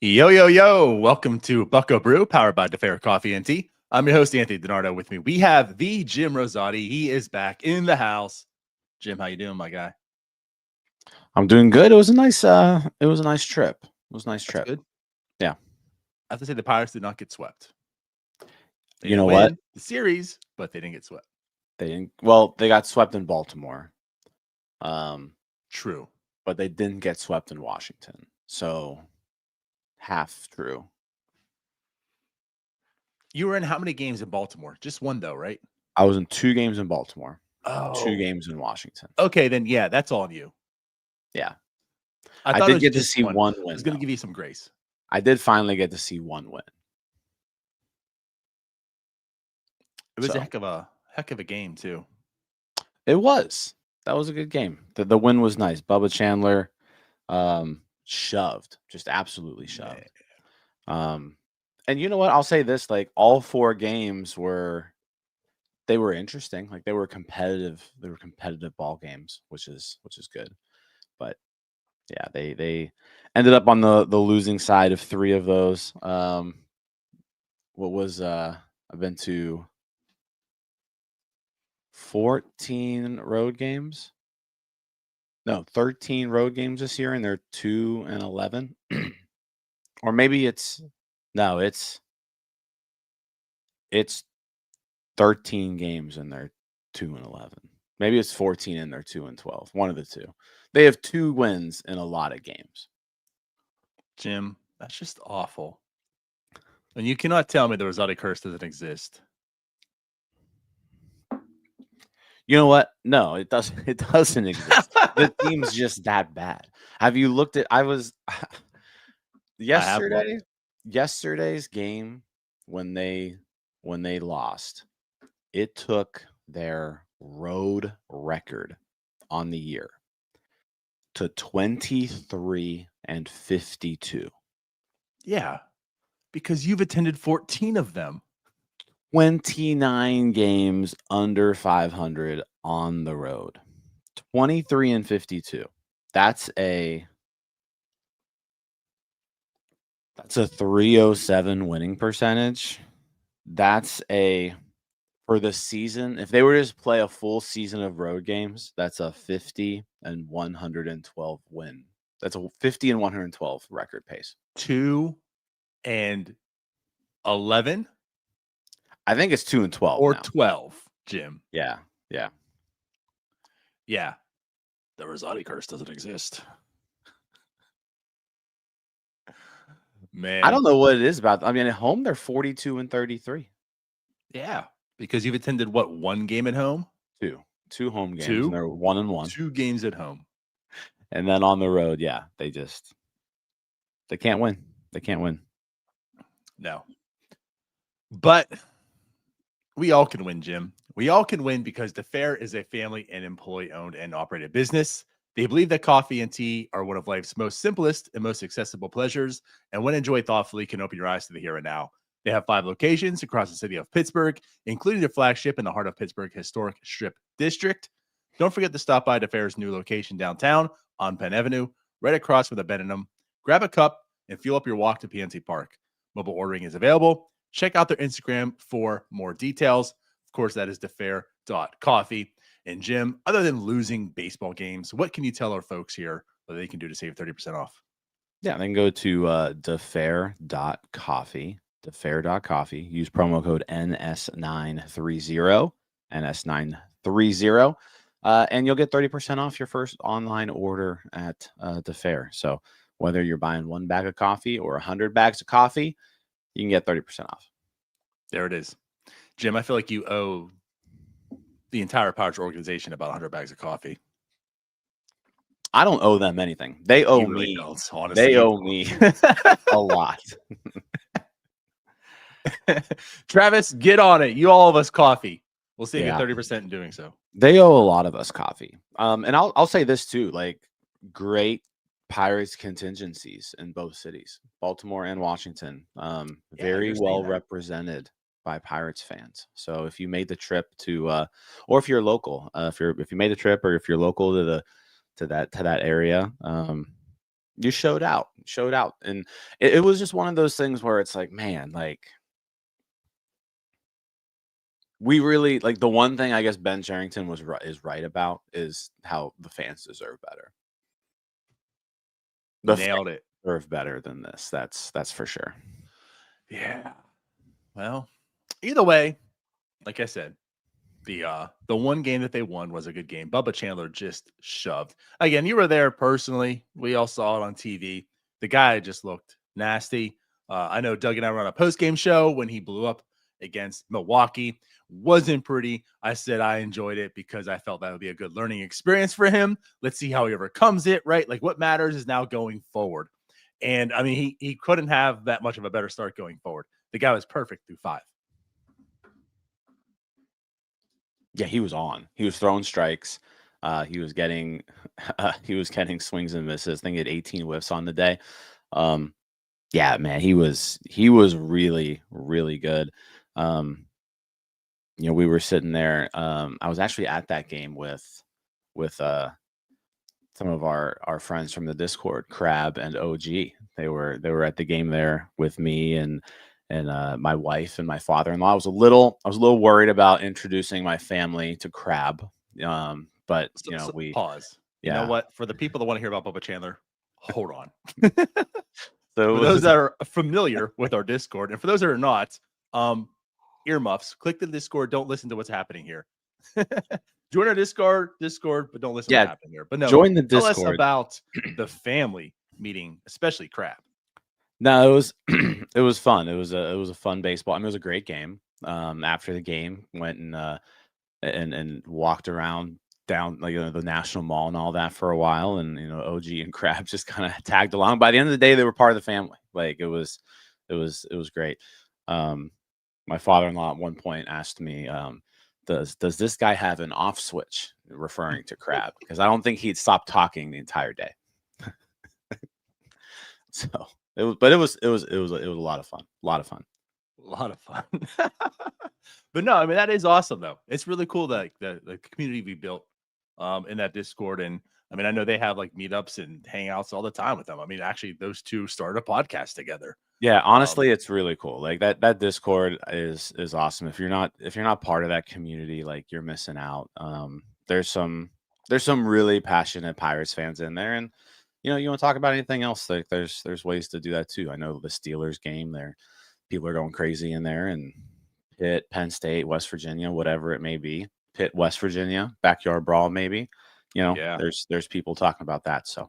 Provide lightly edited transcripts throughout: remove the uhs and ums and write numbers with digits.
Yo, yo, yo. Welcome to Bucco Brew, powered by Defair Coffee and Tea. I'm your host, Anthony DiNardo. With me, we have the Jim Rosati. He is back in the house. Jim, how you doing, my guy? I'm doing good. It was a nice trip. It was a nice That's trip. good. Yeah. I have to say the Pirates did not get swept. They You didn't know what? win the series, but they didn't get swept. They got swept in Baltimore. True. But they didn't get swept in Washington. So half true. You were in how many games in Baltimore? Just one, though, right? I was in 2 games in Baltimore. Oh. 2 games in Washington. Okay, then yeah, that's all on you. Yeah. I did get to see one win. I was going to give you some grace. I did finally get to see one win. It was a heck of a game, too. It was. That was a good game. The win was nice. Bubba Chandler shoved, just absolutely shoved. And you know what? I'll say this, like all 4 games were interesting. Like they were competitive. They were competitive ball games, which is good. But yeah, they ended up on the losing side of 3 of those. I've been to 14 road games. No, 13 road games this year, and they're 2-11. Or maybe it's 13 games and they're 2-11. Maybe it's 14 and they're 2-12. One of the two. They have 2 wins in a lot of games. Jim, that's just awful. And you cannot tell me the Rosati curse doesn't exist. You know what? No, it doesn't. It doesn't exist. The team's just that bad. Have you looked at? I was yesterday's game when they lost. It took their road record on the year to 23-52. Yeah, because you've attended 14 of them. 29 games under 500 on the road. 23-52. That's a 307 winning percentage. That's for the season. If they were to just play a full season of road games, that's a 50-112 win. That's a 50-112 record pace. 2-11. I think it's 2-12 or now. 12, Jim. Yeah. The Rosati curse doesn't exist. Man, I don't know what it is about. I mean, at home they're 42-33. Yeah, because you've attended what, 1 game at home? 2 home games. 2? And they're 1-1. 2 games at home, and then on the road, yeah, they can't win. They can't win. No, but we all can win, Jim. We all can win because Defair is a family and employee-owned and operated business. They believe that coffee and tea are one of life's most simplest and most accessible pleasures, and when enjoyed thoughtfully, can open your eyes to the here and now. They have 5 locations across the city of Pittsburgh, including their flagship in the heart of Pittsburgh Historic Strip District. Don't forget to stop by Defair's new location downtown on Penn Avenue, right across from the Benham. Grab a cup and fuel up your walk to PNC Park. Mobile ordering is available. Check out their Instagram for more details. Of course, that is defair.coffee. And Jim, other than losing baseball games, what can you tell our folks here that they can do to save 30% off? Yeah, they can go to defair.coffee. Defair.coffee. Use promo code NS930. NS930. And you'll get 30% off your first online order at Defair. So whether you're buying 1 bag of coffee or 100 bags of coffee, you can get 30% off. There it is. Jim, I feel like you owe the entire Pirates organization about 100 bags of coffee. I don't owe them anything. They owe me. Honestly, they owe me a lot. Travis, get on it. You all of us coffee. We'll save you 30% in doing so. They owe a lot of us coffee. And I'll say this too, like great Pirates contingencies in both cities, Baltimore and Washington. Very well represented by Pirates fans. So if you made the trip to, or if you're local, if you made the trip, or if you're local to that area, You showed out, and it was just one of those things where it's like, man, like we really like the one thing I guess Ben Cherington is right about is how the fans deserve better. The fans Nailed it. deserve better than this. That's for sure. Yeah. Well, either way, like I said, the one game that they won was a good game. Bubba Chandler just shoved. Again, you were there personally. We all saw it on TV. The guy just looked nasty. I know Doug and I were on a post-game show when he blew up against Milwaukee. Wasn't pretty. I said I enjoyed it because I felt that would be a good learning experience for him. Let's see how he overcomes it, right? Like what matters is now going forward. And I mean, he couldn't have that much of a better start going forward. The guy was perfect through 5. Yeah, he was on. He was throwing strikes. He was getting swings and misses. I think he had 18 whiffs on the day. Yeah, man, he was really, really good. We were sitting there. I was actually at that game with some of our friends from the Discord, Crab and OG. They were at the game there with me and my wife and my father-in-law. I was a little worried about introducing my family to Crab. But we pause. Yeah. You know what? For the people that want to hear about Bubba Chandler, hold on. So for those that are familiar with our Discord, and for those that are not, earmuffs. Click the Discord. Don't listen to what's happening here. Join our Discord, but don't listen to what's happening here. But no, join the tell us Discord. about the family meeting, especially Crab. No, it was it was fun. It was a fun baseball. I mean, it was a great game. After the game, went and walked around down like the National Mall and all that for a while, and OG and Crab just kind of tagged along. By the end of the day, they were part of the family. Like it was great. My father-in-law at one point asked me, does this guy have an off switch, referring to Crab, because I don't think he'd stopped talking the entire day. So it was a lot of fun. But no, I mean, that is awesome though. It's really cool that the community we built in that Discord. And I mean, I know they have like meetups and hangouts all the time with them. I mean, actually those two started a podcast together. Yeah, honestly, it's really cool. Like that Discord is awesome. If you're not part of that community, like you're missing out. There's some really passionate Pirates fans in there, and you want to talk about anything else, like there's ways to do that too. I know the Steelers game there, people are going crazy in there, and Pitt, Penn State, West Virginia, whatever it may be. Pitt, West Virginia, backyard brawl, maybe. There's people talking about that. So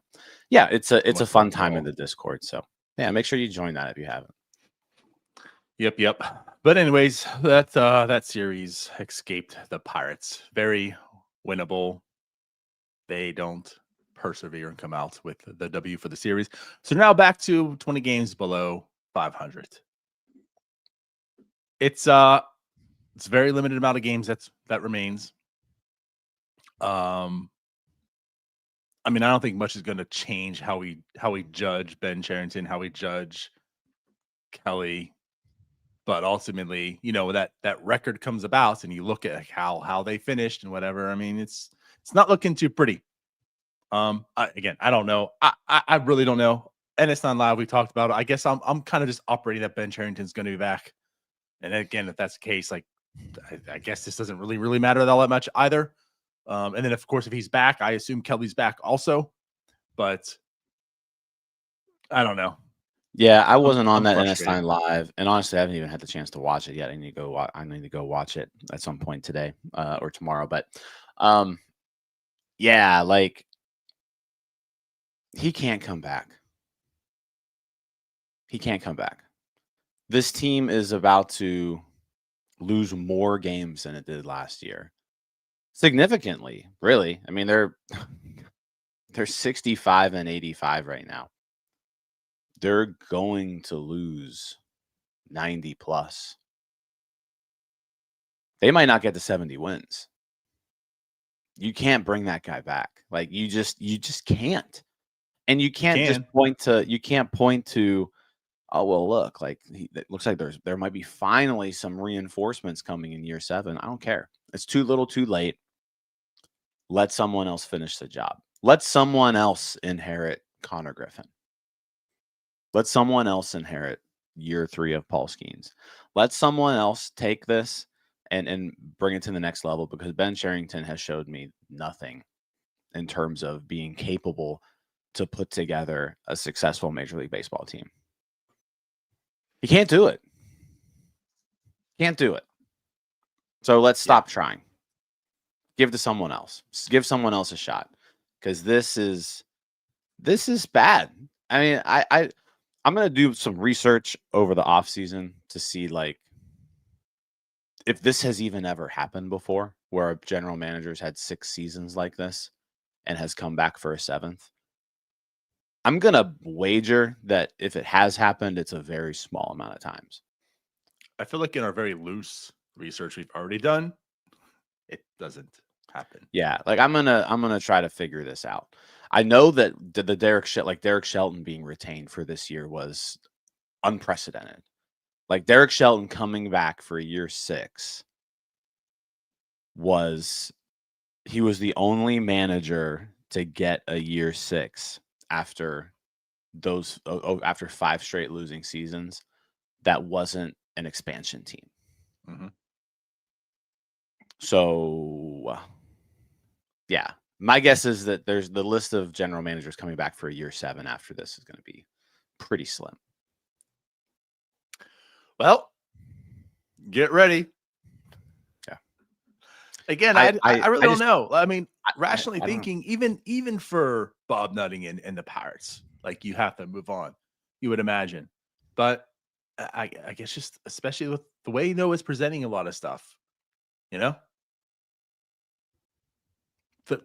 yeah, it's a fun time in the Discord. So yeah, make sure you join that if you haven't. Yep. But anyways, that series escaped the Pirates. Very winnable. They don't persevere and come out with the W for the series. So now back to 20 games below 500. It's very limited amount of games that remains. I mean, I don't think much is going to change how we judge Ben Cherington, how we judge Kelly, but ultimately, that record comes about, and you look at how they finished and whatever. I mean, it's not looking too pretty. Again, I don't know. I really don't know. And it's not live. We talked about it. I guess I'm kind of just operating that Ben Cherington's going to be back. And again, if that's the case, like I guess this doesn't really matter all that much either. And then of course, if he's back, I assume Kelly's back also. But I don't know. Yeah, I wasn't on that NS9 live, and honestly, I haven't even had the chance to watch it yet. I need to go watch it at some point today or tomorrow. But yeah, like he can't come back. He can't come back. This team is about to lose more games than it did last year. Significantly, really. I mean, they're 65 and 85 right now. They're going to lose 90 plus. They might not get to 70 wins. You can't bring that guy back. Like you just can't. And you can't just point to oh, well, look, like it looks like there might be finally some reinforcements coming in year 7. I don't care. It's too little, too late. Let someone else finish the job. Let someone else inherit Konnor Griffin. Let someone else inherit year 3 of Paul Skeens. Let someone else take this and bring it to the next level, because Ben Sherrington has showed me nothing in terms of being capable to put together a successful Major League Baseball team. He can't do it. Can't do it. So let's stop trying. Give to someone else. Give someone else a shot, because this is bad. I mean, I'm gonna do some research over the offseason to see like if this has even ever happened before, where a general manager's had 6 seasons like this and has come back for a 7th. I'm gonna wager that if it has happened, it's a very small amount of times. I feel like in our very loose research we've already done, it doesn't happen. Yeah, like I'm gonna try to figure this out. I know that the Derek Shelton being retained for this year was unprecedented. Like Derek Shelton coming back for year 6 was the only manager to get a year 6 after those after 5 straight losing seasons that wasn't an expansion team. Mm-hmm. So yeah, my guess is that there's the list of general managers coming back for a year 7 after this is going to be pretty slim. Well, get ready. Yeah. Again, I really don't know. I mean, rationally thinking, even for Bob Nutting and the Pirates, like you have to move on, you would imagine. But I guess just especially with the way Noah's presenting a lot of stuff, you know,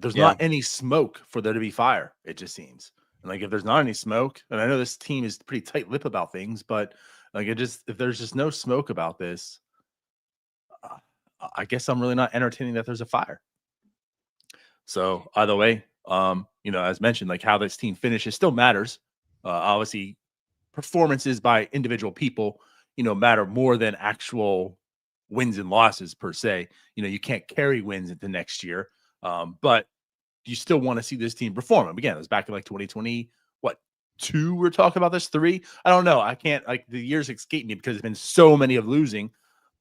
there's not any smoke for there to be fire. It just seems, and like if there's not any smoke, and I know this team is pretty tight-lipped about things, but like if there's just no smoke about this, I guess I'm really not entertaining that there's a fire. So either way, as mentioned, like how this team finishes still matters. Obviously, performances by individual people, matter more than actual wins and losses per se. You can't carry wins into next year, but you still want to see this team perform. Again, it was back in like 2020. What, 2? We're talking about this 3. I don't know. I can't, like, the years escape me because there's been so many of losing.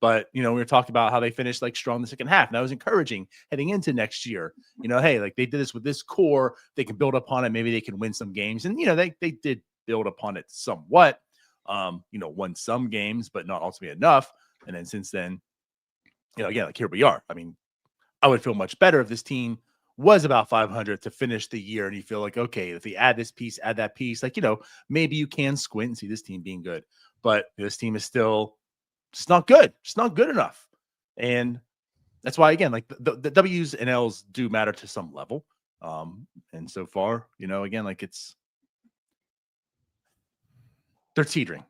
But we were talking about how they finished like strong in the second half. And that was encouraging heading into next year. Hey, like they did this with this core, they can build upon it. Maybe they can win some games. And they did build upon it somewhat. Won some games, but not ultimately enough. And then since then, again, like here we are. I mean, I would feel much better if this team was about 500 to finish the year. And you feel like, okay, if they add this piece, add that piece, like, maybe you can squint and see this team being good. But this team is still just not good. Just not good enough. And that's why, again, like the W's and L's do matter to some level. And so far, again, like they're teetering.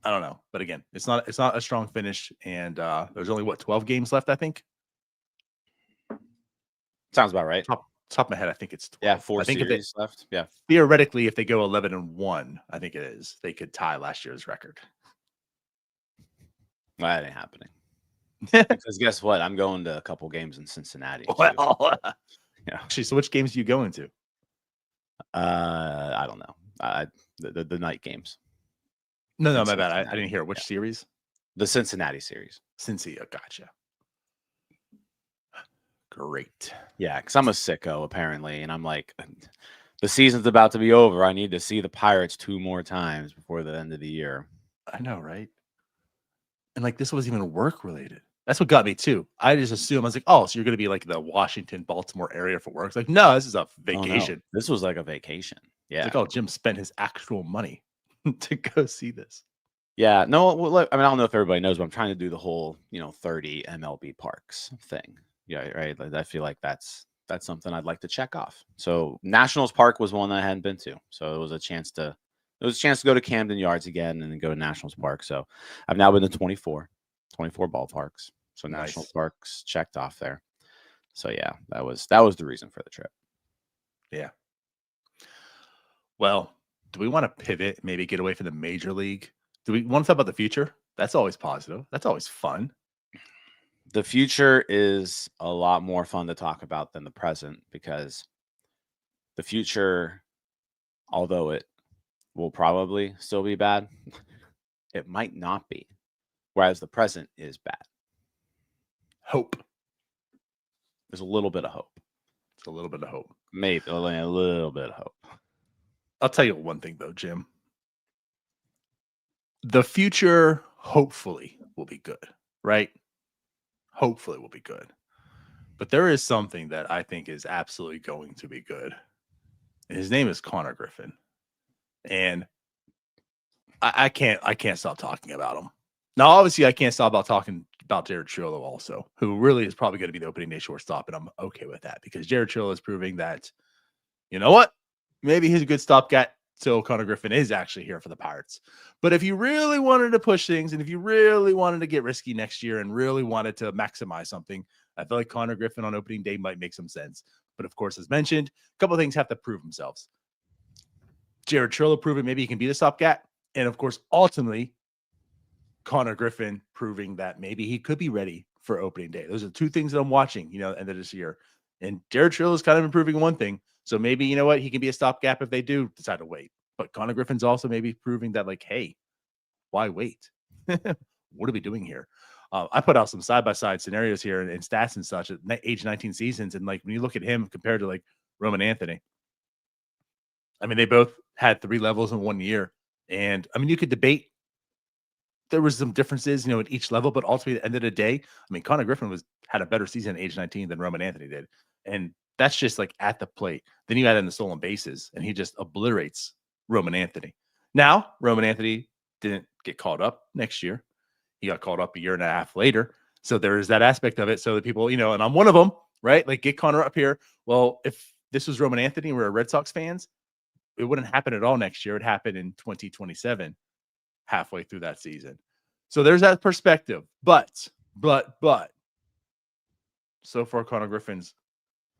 I don't know. But again, it's not a strong finish. And there's only 12 games left, I think. Sounds about right. Top of my head, I think it's 12. Yeah, 4 I think series left. Yeah. Theoretically, if they go 11-1, I think it is, they could tie last year's record. Well, that ain't happening. Because guess what? I'm going to a couple games in Cincinnati. Well, yeah. Actually, so which games are you going to? I don't know. The night games. No, my bad. I didn't hear which series. The Cincinnati series. Cincy, gotcha. Great. Yeah, because I'm a sicko apparently, and I'm like, the season's about to be over. I need to see the Pirates 2 more times before the end of the year. I know, right? And like this wasn't even work related. That's what got me too. I just assumed, I was like, oh, so you're gonna be like the Washington, Baltimore area for work. It's like, no, this is a vacation. Oh, no. This was like a vacation. Yeah. It's like, oh, Jim spent his actual money to go see this. Yeah. No, look, I mean, I don't know if everybody knows, but I'm trying to do the whole, 30 MLB parks thing. Yeah, right. Like, I feel like that's something I'd like to check off. So Nationals Park was one that I hadn't been to. So it was a chance to go to Camden Yards again and then go to Nationals Park. So I've now been to 24 ballparks. So Nice. National Parks checked off there. So yeah, that was the reason for the trip. Yeah. Well, do we want to pivot, maybe get away from the major league? Do we want to talk about the future? That's always positive. That's always fun. The future is a lot more fun to talk about than the present, because the future, although it will probably still be bad. It might not be. Whereas the present is bad. Hope. There's a little bit of hope. It's a little bit of hope. Maybe a little bit of hope. I'll tell you one thing, though, Jim. The future, hopefully, will be good, right? Hopefully, will be good. But there is something that I think is absolutely going to be good. And his name is Konnor Griffin. And I can't stop talking about him. Now, obviously, I can't stop talking about Jared Triolo also, who really is probably going to be the opening day shortstop, and I'm okay with that because Jared Triolo is proving that, you know what? Maybe he's a good stopgap till Konnor Griffin is actually here for the Pirates. But if you really wanted to push things and if you really wanted to get risky next year and really wanted to maximize something, I feel like Konnor Griffin on opening day might make some sense. But of course, as mentioned, a couple of things have to prove themselves. Jared Triolo proving maybe he can be the stopgap. And of course, ultimately, Konnor Griffin proving that maybe he could be ready for opening day. Those are two things that I'm watching, end of this year. And Jared Triolo is kind of improving one thing. So maybe, you know what, he can be a stopgap if they do decide to wait. But Konnor Griffin's also maybe proving that, like, hey, why wait? What are we doing here? I put out some side-by-side scenarios here and stats and such at age 19 seasons. And, like, when you look at him compared to, like, Roman Anthony, I mean, they both had 3 levels in 1 year. And, I mean, you could debate there was some differences, at each level, but ultimately at the end of the day, I mean, Konnor Griffin had a better season at age 19 than Roman Anthony did. And that's just like at the plate. Then you add in the stolen bases, and he just obliterates Roman Anthony. Now, Roman Anthony didn't get called up next year. He got called up a year and a half later. So there is that aspect of it. So the people, and I'm one of them, right? Like, get Konnor up here. Well, if this was Roman Anthony, we're Red Sox fans, it wouldn't happen at all next year. It happened in 2027, halfway through that season. So there's that perspective. But so far, Konnor Griffin's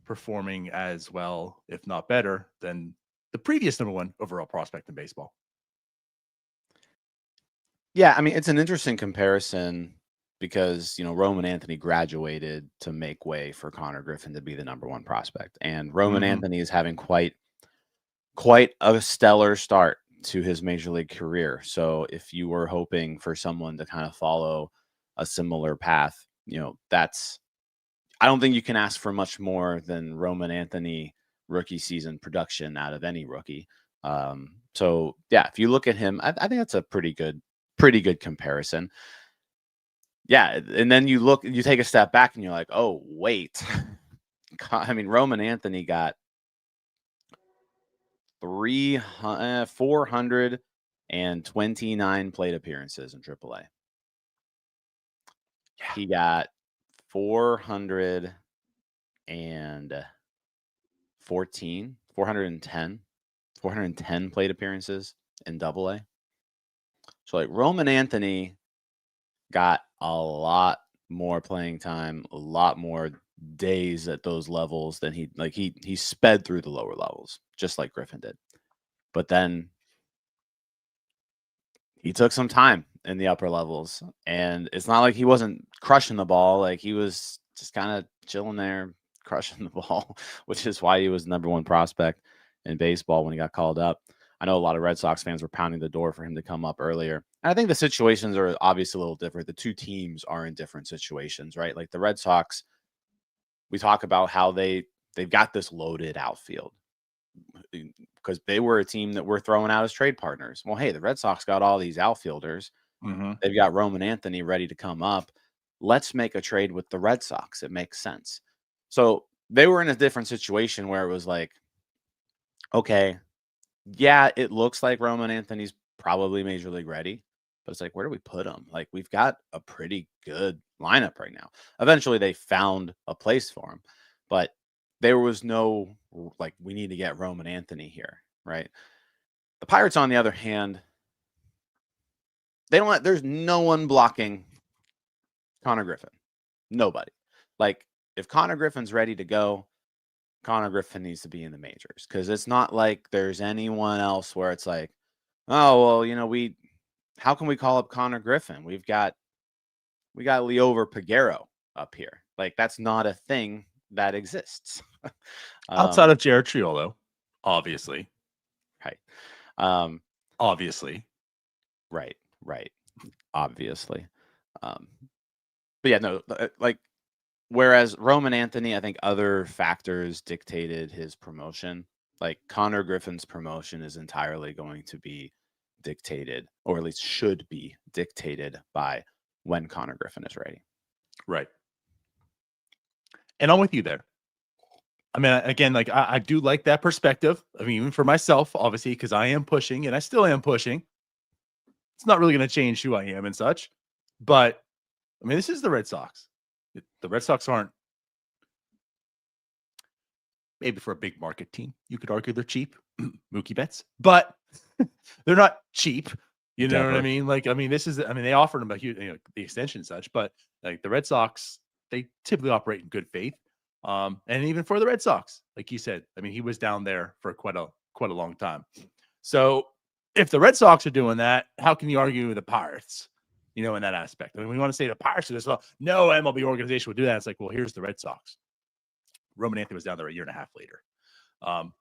performing as well, if not better, than the previous number 1 overall prospect in baseball. Yeah, I mean, it's an interesting comparison because, Roman Anthony graduated to make way for Konnor Griffin to be the number 1 prospect. And Roman Anthony is having quite a stellar start to his major league career. So if you were hoping for someone to kind of follow a similar path, I don't think you can ask for much more than Roman Anthony rookie season production out of any rookie. So yeah, if you look at him, I think that's a pretty good comparison. Yeah. And then you take a step back and you're like, oh, wait. I mean, Roman Anthony got 429 plate appearances in AAA. Yeah. He got 410 plate appearances in AA. So, like, Roman Anthony got a lot more playing time, a lot more days at those levels than he sped through the lower levels, just like Griffin did. But then he took some time in the upper levels, and it's not like he wasn't crushing the ball. Like, he was just kind of chilling there, crushing the ball, which is why he was the number 1 prospect in baseball when he got called up. I know a lot of Red Sox fans were pounding the door for him to come up earlier. And I think the situations are obviously a little different. The two teams are in different situations, right? Like the Red Sox, we talk about how they've got this loaded outfield because they were a team that were throwing out as trade partners. Well, hey, the Red Sox got all these outfielders. Mm-hmm. They've got Roman Anthony ready to come up. Let's make a trade with the Red Sox. It makes sense. So they were in a different situation where it was like, okay, yeah, it looks like Roman Anthony's probably major league ready, but it's like, where do we put him? Like, we've got a pretty good lineup right now. Eventually they found a place for him, but there was no, like, we need to get Roman Anthony here, right? The Pirates, on the other hand, there's no one blocking Konnor Griffin. Nobody. Like, if Konnor Griffin's ready to go, Konnor Griffin needs to be in the majors, because it's not like there's anyone else where it's like, oh, well, how can we call up Konnor Griffin? We got Liover Peguero up here. Like, that's not a thing that exists. Outside of Jared Triolo, obviously. Right. obviously. Right. Obviously. But yeah, no, like, whereas Roman Anthony, I think other factors dictated his promotion. Like Konnor Griffin's promotion is entirely going to be dictated, or at least should be dictated by when Konnor Griffin is ready. Right. And I'm with you there. I mean, again, like I do like that perspective. I mean, even for myself, obviously, because I am pushing and I still am pushing. It's not really going to change who I am and such. But I mean, this is the Red Sox. The Red Sox aren't, maybe for a big market team, you could argue they're cheap, Mookie Betts, but they're not cheap. You know what I Never. mean? Like, I mean, this is, I mean, they offered him a huge, the extension and such, but like the Red Sox, they typically operate in good faith. And even for the Red Sox, like you said, I mean, he was down there for quite a long time. So if the Red Sox are doing that, how can you argue with the Pirates? In that aspect. I mean, we want to say the Pirates are this. Well, no MLB organization would do that. It's like, well, here's the Red Sox. Roman Anthony was down there a year and a half later.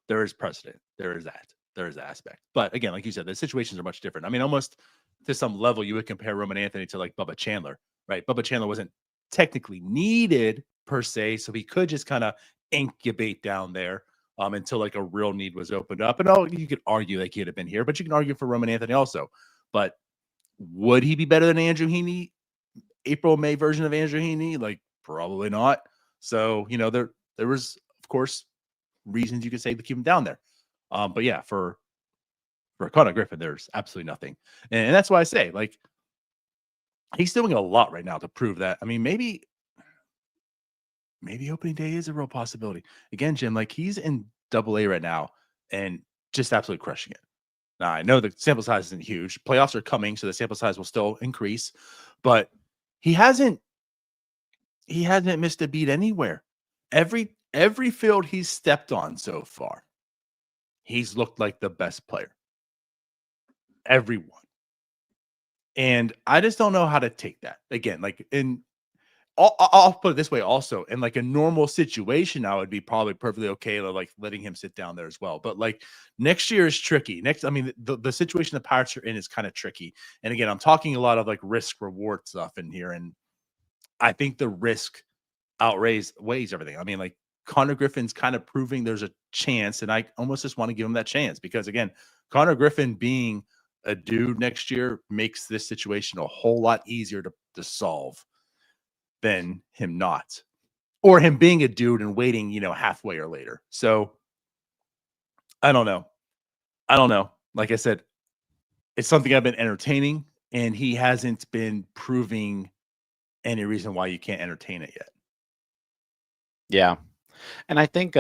There is precedent. There is that. There is that aspect. But again, like you said, the situations are much different. I mean, almost to some level, you would compare Roman Anthony to like Bubba Chandler, right? Bubba Chandler wasn't technically needed per se, so he could just kind of incubate down there until like a real need was opened up. And you could argue like he'd have been here, but you can argue for Roman Anthony also. But would he be better than Andrew Heaney, April, May version of Andrew Heaney? Like, probably not. So, there was, of course, reasons you could say to keep him down there. But yeah, for Konnor Griffin, there's absolutely nothing. And that's why I say, like, he's doing a lot right now to prove that. I mean, maybe opening day is a real possibility. Again, Jim, like he's in AA right now and just absolutely crushing it. Now, I know the sample size isn't huge. Playoffs are coming, so the sample size will still increase, but he hasn't missed a beat anywhere. Every field he's stepped on so far, he's looked like the best player. Everyone. And I just don't know how to take that. Again, like I'll put it this way also, in like a normal situation, I would be probably perfectly okay with like letting him sit down there as well. But like next year is tricky. I mean, the situation the Pirates are in is kind of tricky. And again, I'm talking a lot of like risk reward stuff in here. And I think the risk weighs everything. I mean, like Konnor Griffin's kind of proving there's a chance, and I almost just want to give him that chance because again, Konnor Griffin being a dude next year makes this situation a whole lot easier to solve than him not, or him being a dude and waiting, halfway or later. So I don't know. Like I said, it's something I've been entertaining, and he hasn't been proving any reason why you can't entertain it yet. Yeah. And I think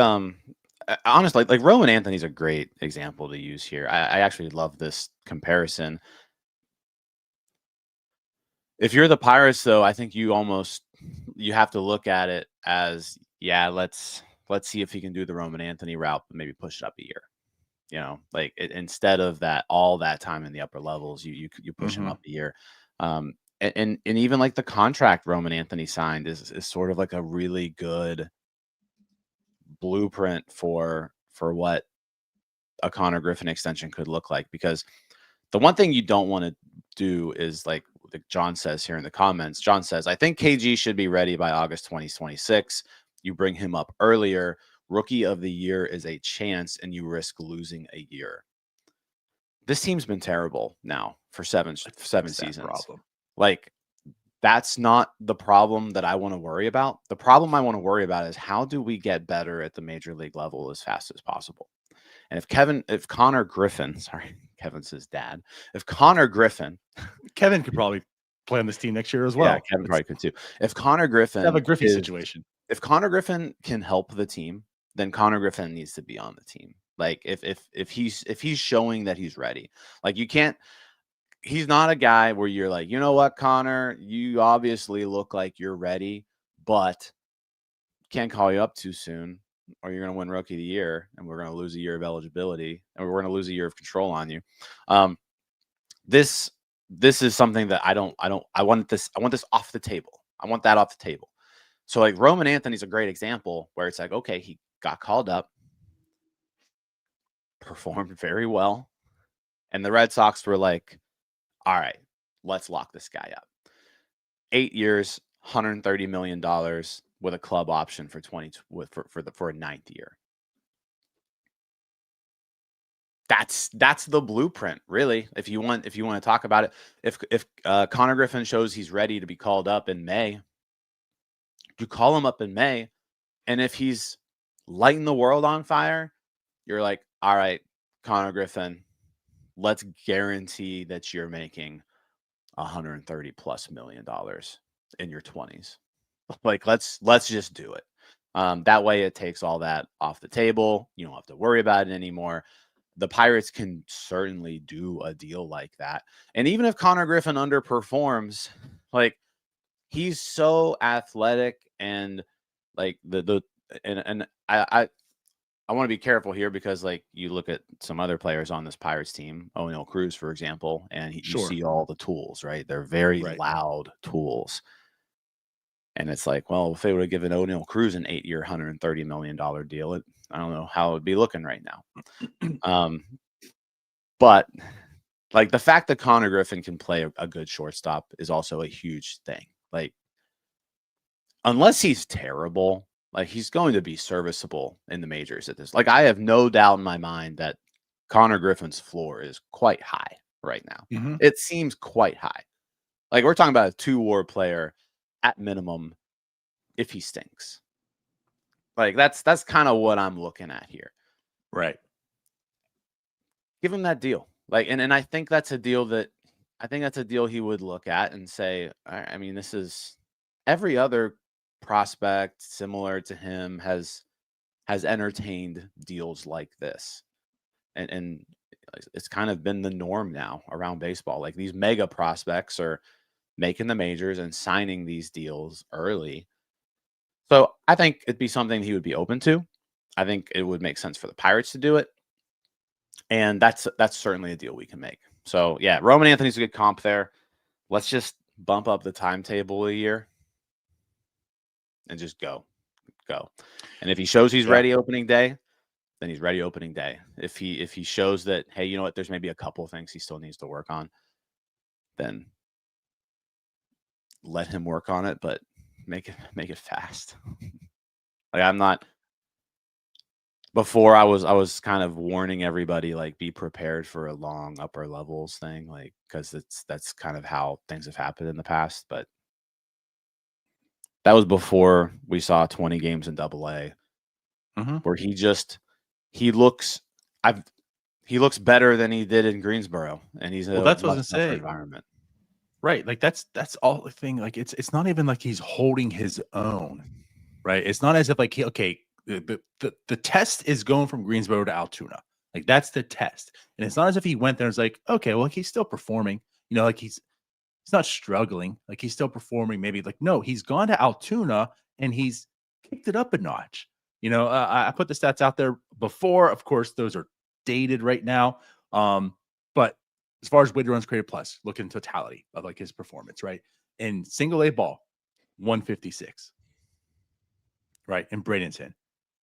honestly, like Roman Anthony's a great example to use here. I actually love this comparison. If you're the Pirates, though, I think you have to look at it as, yeah, let's see if he can do the Roman Anthony route, but maybe push it up a year. Like instead of all that time in the upper levels, you push him up a year. And even like the contract Roman Anthony signed is sort of like a really good blueprint for what a Konnor Griffin extension could look like. Because the one thing you don't want to do is like John says here in the comments. John says, I think KG should be ready by August 2026. You bring him up earlier. Rookie of the year is a chance, and you risk losing a year. This team's been terrible now for seven seasons. Problem. Like, that's not the problem that I want to worry about. The problem I want to worry about is how do we get better at the major league level as fast as possible? And if Konnor Griffin, sorry, Kevin's his dad. If Konnor Griffin, Kevin could probably play on this team next year as well. Yeah, Kevin probably could too. If Konnor Griffin have a Griffey situation, if Konnor Griffin can help the team, then Konnor Griffin needs to be on the team. Like if he's showing that he's ready, like you can't. He's not a guy where you're like, you know what, Konnor, you obviously look like you're ready, but can't call you up too soon, or you're going to win Rookie of the Year, and we're going to lose a year of eligibility, and we're going to lose a year of control on you. This is something that I want this off the table. I want that off the table. So like Roman Anthony's a great example where it's like, okay, he got called up, performed very well, And the Red Sox were like, all right, let's lock this guy up. 8 years, $130 million with a club option for for a ninth year. That's the blueprint, really. If you want to talk about it, if Konnor Griffin shows he's ready to be called up in May, you call him up in May, and if he's lighting the world on fire, you're like, all right, Konnor Griffin, let's guarantee that you're making $130+ million in your 20s. Like, let's just do it. That way it takes all that off the table. You don't have to worry about it anymore. The Pirates can certainly do a deal like that. And even if Konnor Griffin underperforms, like, he's so athletic, and like I want to be careful here, because like you look at some other players on this Pirates team, O'Neal Cruz, for example, and you see all the tools, right? They're very loud tools. And it's like, well, if they would have given O'Neal Cruz an 8-year, $130 million deal, I don't know how it would be looking right now. But like, the fact that Konnor Griffin can play a good shortstop is also a huge thing. Like, unless he's terrible, like, he's going to be serviceable in the majors at this. Like, I have no doubt in my mind that Konnor Griffin's floor is quite high right now. It seems quite high. Like, we're talking about a 2-WAR player at minimum if he stinks. Like, that's kind of what I'm looking at here. Right. Give him that deal. Like, and I think that's a deal he would look at and say, I mean, this is, every other prospect similar to him has entertained deals like this. And it's kind of been the norm now around baseball. Like, these mega prospects are making the majors and signing these deals early. So I think it'd be something he would be open to. I think it would make sense for the Pirates to do it. And that's certainly a deal we can make. So yeah, Roman Anthony's a good comp there. Let's just bump up the timetable a year and just go. And if he shows he's ready opening day, then he's ready opening day. If he shows that, hey, you know what, there's maybe a couple of things he still needs to work on, then let him work on it, but make it fast. Like, I'm not. Before, I was kind of warning everybody, like, be prepared for a long upper levels thing, like, because that's kind of how things have happened in the past. But that was before we saw 20 games in AA, where he looks better than he did in Greensboro, and he's that's what I was gonna say. Environment. Right. Like, that's all the thing. Like, it's not even like he's holding his own. Right. It's not as if, like, the test is going from Greensboro to Altoona. Like, that's the test. And it's not as if he went there and was like, okay, well, he's still performing. You know, like, he's not struggling. Like, he's still performing. Maybe, like, no, he's gone to Altoona and he's kicked it up a notch. You know, I put the stats out there before. Of course, those are dated right now. But as far as weighted runs created plus, look in totality of, like, his performance, right? In single A ball, 156. Right. In Bradenton.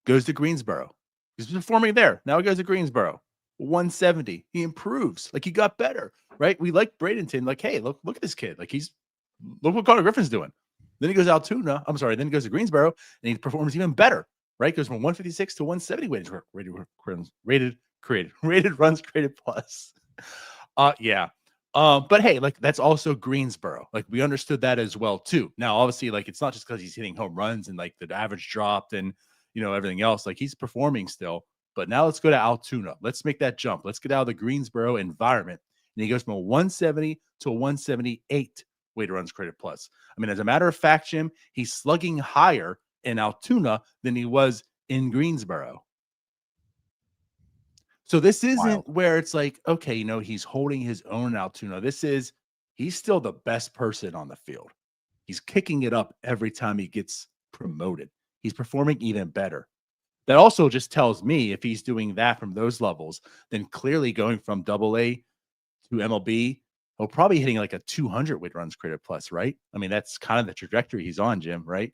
Goes to Greensboro. He's performing there. Now he goes to Greensboro. 170. He improves. Like, he got better. Right. We like Bradenton. Like, hey, look at this kid. Like, look what Konnor Griffin's doing. Then he goes to Altoona. Then he goes to Greensboro, and he performs even better. Right. Goes from 156 to 170 rated runs created plus. Yeah. But hey, like, that's also Greensboro. Like, we understood that as well too. Now, obviously, like, it's not just because he's hitting home runs and, like, the average dropped and, you know, everything else. Like, he's performing still. But now let's go to Altoona. Let's make that jump. Let's get out of the Greensboro environment. And he goes from a 170 to a 178 weighted runs created plus. I mean, as a matter of fact, Jim, he's slugging higher in Altoona than he was in Greensboro. So this isn't where it's like, okay, you know, he's holding his own in Altoona. He's still the best person on the field. He's kicking it up every time he gets promoted. He's performing even better. That also just tells me, if he's doing that from those levels, then clearly going from AA to MLB, he'll probably hitting like a 200 weighted runs created plus, right? I mean, that's kind of the trajectory he's on, Jim, right?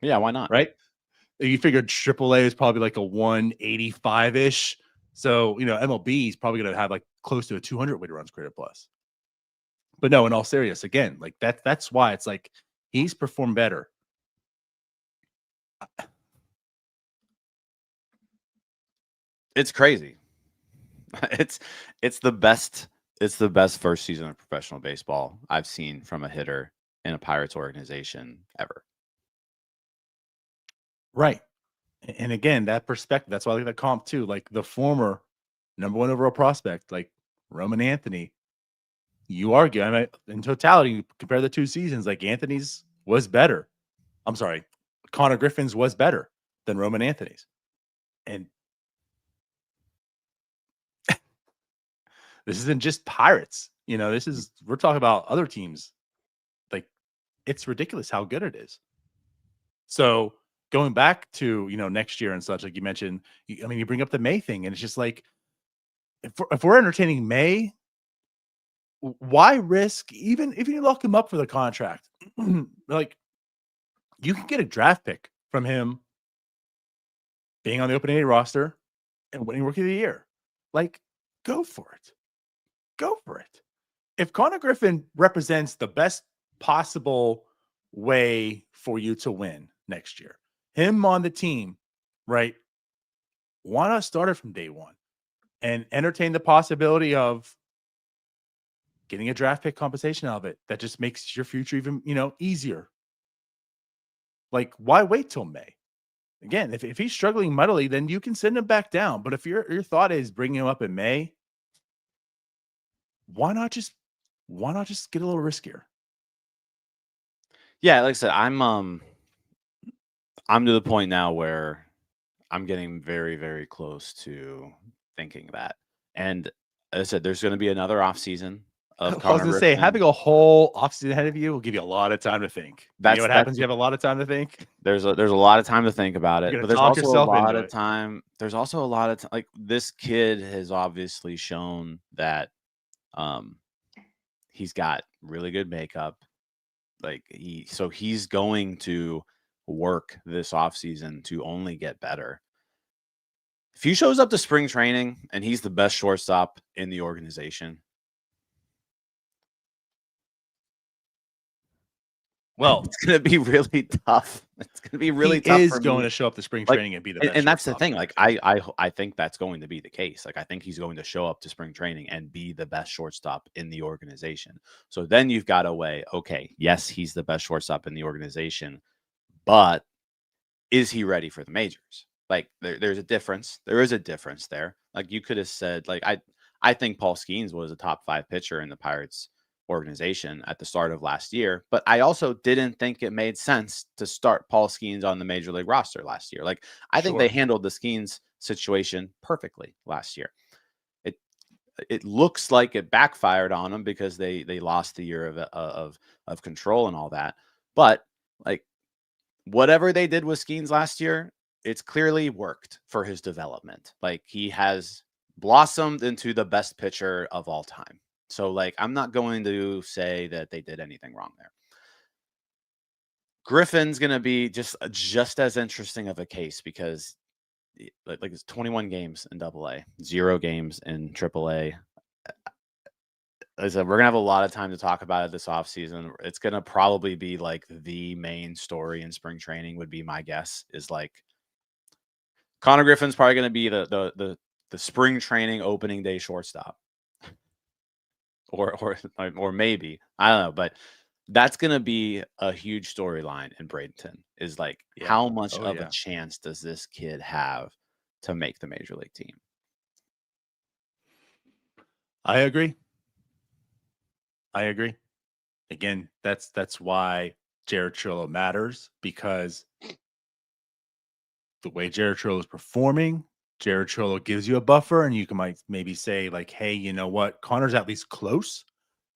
Yeah, why not? Right? You figured AAA is probably like a 185-ish. So, MLB is probably going to have like close to a 200 weighted runs created plus. But no, in all seriousness, again, like that's why it's like he's performed better. It's crazy. It's the best. It's the best first season of professional baseball I've seen from a hitter in a Pirates organization ever. Right. And again, that perspective, that's why I like that comp too. Like the former number one overall prospect, like Roman Anthony, you argue, I mean, in totality, you compare the two seasons, like Anthony's was better. I'm sorry, Konnor Griffin's was better than Roman Anthony's. And this isn't just Pirates. We're talking about other teams. Like, it's ridiculous how good it is. So going back to, next year and such, like you mentioned, you bring up the May thing, and it's just like, if we're entertaining May, why risk, even if you lock him up for the contract, like you can get a draft pick from him being on the opening day roster and winning rookie of the year. Like, go for it. Go for it. If Konnor Griffin represents the best possible way for you to win next year, him on the team, right? Why not start it from day one and entertain the possibility of getting a draft pick compensation out of it that just makes your future even, easier. Like, why wait till May? Again, if he's struggling mightily, then you can send him back down. But if your thought is bringing him up in May, why not just get a little riskier? Yeah, like I said, I'm to the point now where I'm getting very, very close to thinking that. And as I said, there's going to be another offseason I of was Konnor going to say, Griffin. having a whole offseason ahead of you will give you a lot of time to think. You know what happens? You have a lot of time to think. There's a lot of time to think about it, but there's also a lot of time. There's also a lot of time. Like, this kid has obviously shown that he's got really good makeup. Like, he's going to work this offseason to only get better. If he shows up to spring training and he's the best shortstop in the organization, well, it's going to be really tough. It's going to be really tough. He is going to show up to spring training and be the best. And that's the thing. Like, I think that's going to be the case. Like, I think he's going to show up to spring training and be the best shortstop in the organization. So then you've got to weigh, okay, yes, he's the best shortstop in the organization, but is he ready for the majors? Like, there's a difference. There is a difference there. Like, you could have said, like, I think Paul Skeens was a top 5 pitcher in the Pirates organization at the start of last year, but I also didn't think it made sense to start Paul Skeens on the major league roster last year. Like, I think they handled the Skeens situation perfectly last year. It looks like it backfired on them because they lost the year of control and all that. But, like, whatever they did with Skeens last year, it's clearly worked for his development. Like, he has blossomed into the best pitcher of all time. So, like, I'm not going to say that they did anything wrong there. Griffin's going to be just as interesting of a case because, like, it's 21 games in AA, 0 games in AAA. As I said, we're going to have a lot of time to talk about it this offseason. It's going to probably be like the main story in spring training, would be my guess, is like Konnor Griffin's probably going to be the spring training opening day shortstop. Or maybe, I don't know, but that's going to be a huge storyline in Bradenton, is like, how much of a chance does this kid have to make the major league team? I agree. Again, that's why Jared Trillo matters, because the way Jared Trillo is performing, Jared Trillo gives you a buffer, and you might maybe say, like, hey, you know what? Connor's at least close.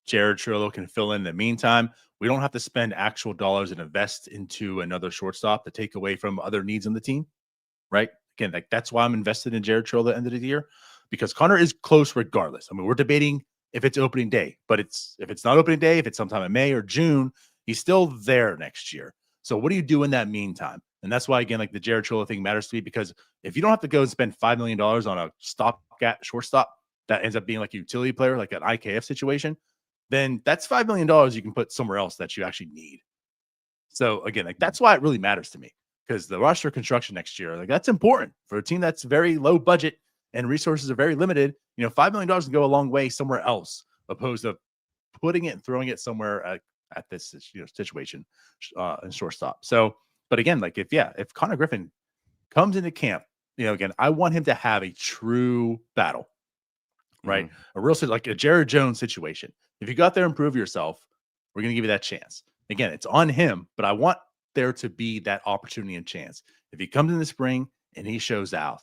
Jared Trillo can fill in the meantime. We don't have to spend actual dollars and invest into another shortstop to take away from other needs on the team, right? Again, like, that's why I'm invested in Jared Trillo at the end of the year, because Konnor is close regardless. I mean, we're debating if it's opening day, but if it's not opening day, if it's sometime in May or June, he's still there next year. So what do you do in that meantime? And that's why, again, like the Jared Trilla thing matters to me, because if you don't have to go and spend $5 million on a stopgap shortstop that ends up being like a utility player, like an IKF situation, then that's $5 million you can put somewhere else that you actually need. So again, like that's why it really matters to me, because the roster construction next year, like that's important for a team that's very low budget and resources are very limited. You know, $5 million can go a long way somewhere else, opposed to putting it and throwing it somewhere at this situation in shortstop. So, but again, like if Konnor Griffin comes into camp, again, I want him to have a true battle, right? A real, like a Jared Jones situation. If you got there and prove yourself, we're going to give you that chance. Again, it's on him, but I want there to be that opportunity and chance. If he comes in the spring and he shows out,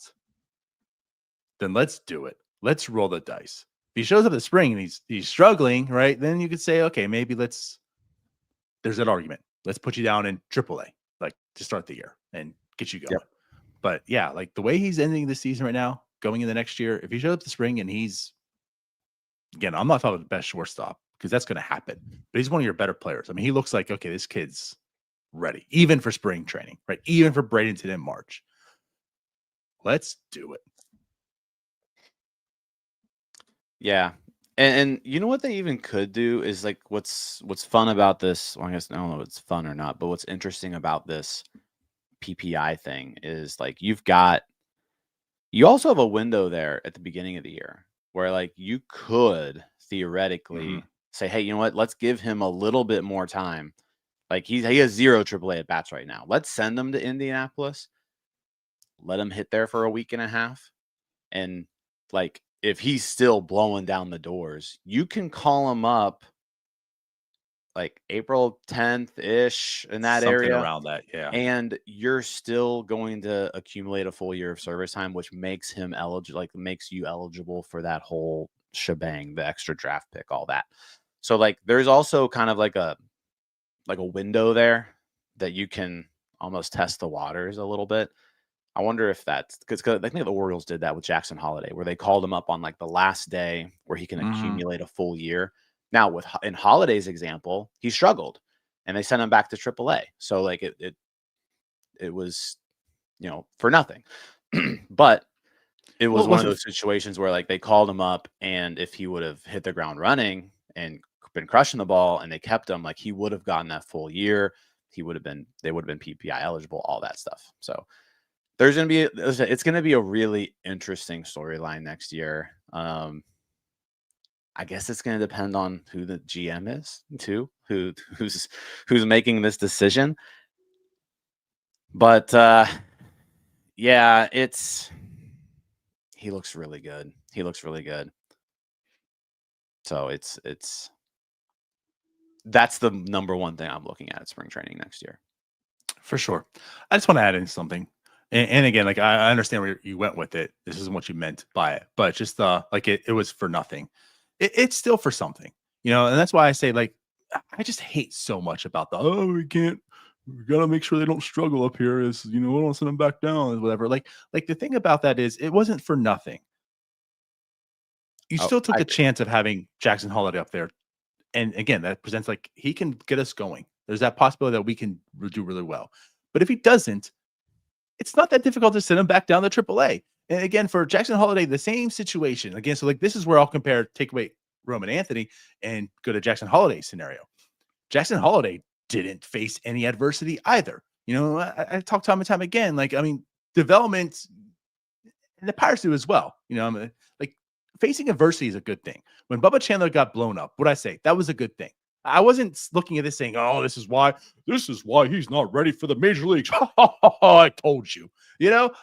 then let's do it. Let's roll the dice. If he shows up in the spring and he's struggling, right? Then you could say, okay, maybe there's that argument. Let's put you down in AAA, like to start the year and get you going. Yep. But yeah, like the way he's ending the season right now, going in the next year, if he shows up the spring and again, I'm not talking about the best shortstop because that's going to happen, but he's one of your better players. I mean, he looks like, okay, this kid's ready, even for spring training, right? Even for Bradenton in March. Let's do it. Yeah. And you know what they even could do is like what's fun about this. Well, I guess I don't know if it's fun or not, but what's interesting about this PPI thing is like you also have a window there at the beginning of the year where like you could theoretically say, hey, you know what? Let's give him a little bit more time. Like he has 0 AAA at bats right now. Let's send him to Indianapolis. Let him hit there for a week and a half. And like, if he's still blowing down the doors, you can call him up like April 10th ish in that something area around that. Yeah. And you're still going to accumulate a full year of service time, which makes him eligible, like makes you eligible for that whole shebang, the extra draft pick, all that. So like, there's also kind of like a window there that you can almost test the waters a little bit. I wonder if that's because I think the Orioles did that with Jackson Holiday, where they called him up on like the last day where he can accumulate a full year. Now, in Holiday's example, he struggled, and they sent him back to AAA. So like it was, for nothing. But it was one of those situations where like they called him up, and if he would have hit the ground running and been crushing the ball, and they kept him, like he would have gotten that full year. They would have been PPI eligible, all that stuff. So. It's going to be a really interesting storyline next year. I guess it's going to depend on who the GM is too, who's making this decision. But yeah, he looks really good. So that's the number one thing I'm looking at spring training next year. For sure. I just want to add in something. And again, like I understand where you went with it. This isn't what you meant by it, but just like it was for nothing. It's still for something, and that's why I say like I just hate so much about we gotta make sure they don't struggle up here. Is we don't send them back down and whatever. Like the thing about that is it wasn't for nothing. You still took the chance of having Jackson Holiday up there, and again, that presents like he can get us going. There's that possibility that we can do really well, but if he doesn't. It's not that difficult to send him back down to AAA. And again, for Jackson Holiday, the same situation. Again, so like this is where I'll take away Roman Anthony and go to Jackson Holiday's scenario. Jackson Holiday didn't face any adversity either. I talk time and time again. Like, I mean, development and the Pirates do as well. Like facing adversity is a good thing. When Bubba Chandler got blown up, what I say? That was a good thing. I wasn't looking at this saying, oh, this is why he's not ready for the major leagues. I told you,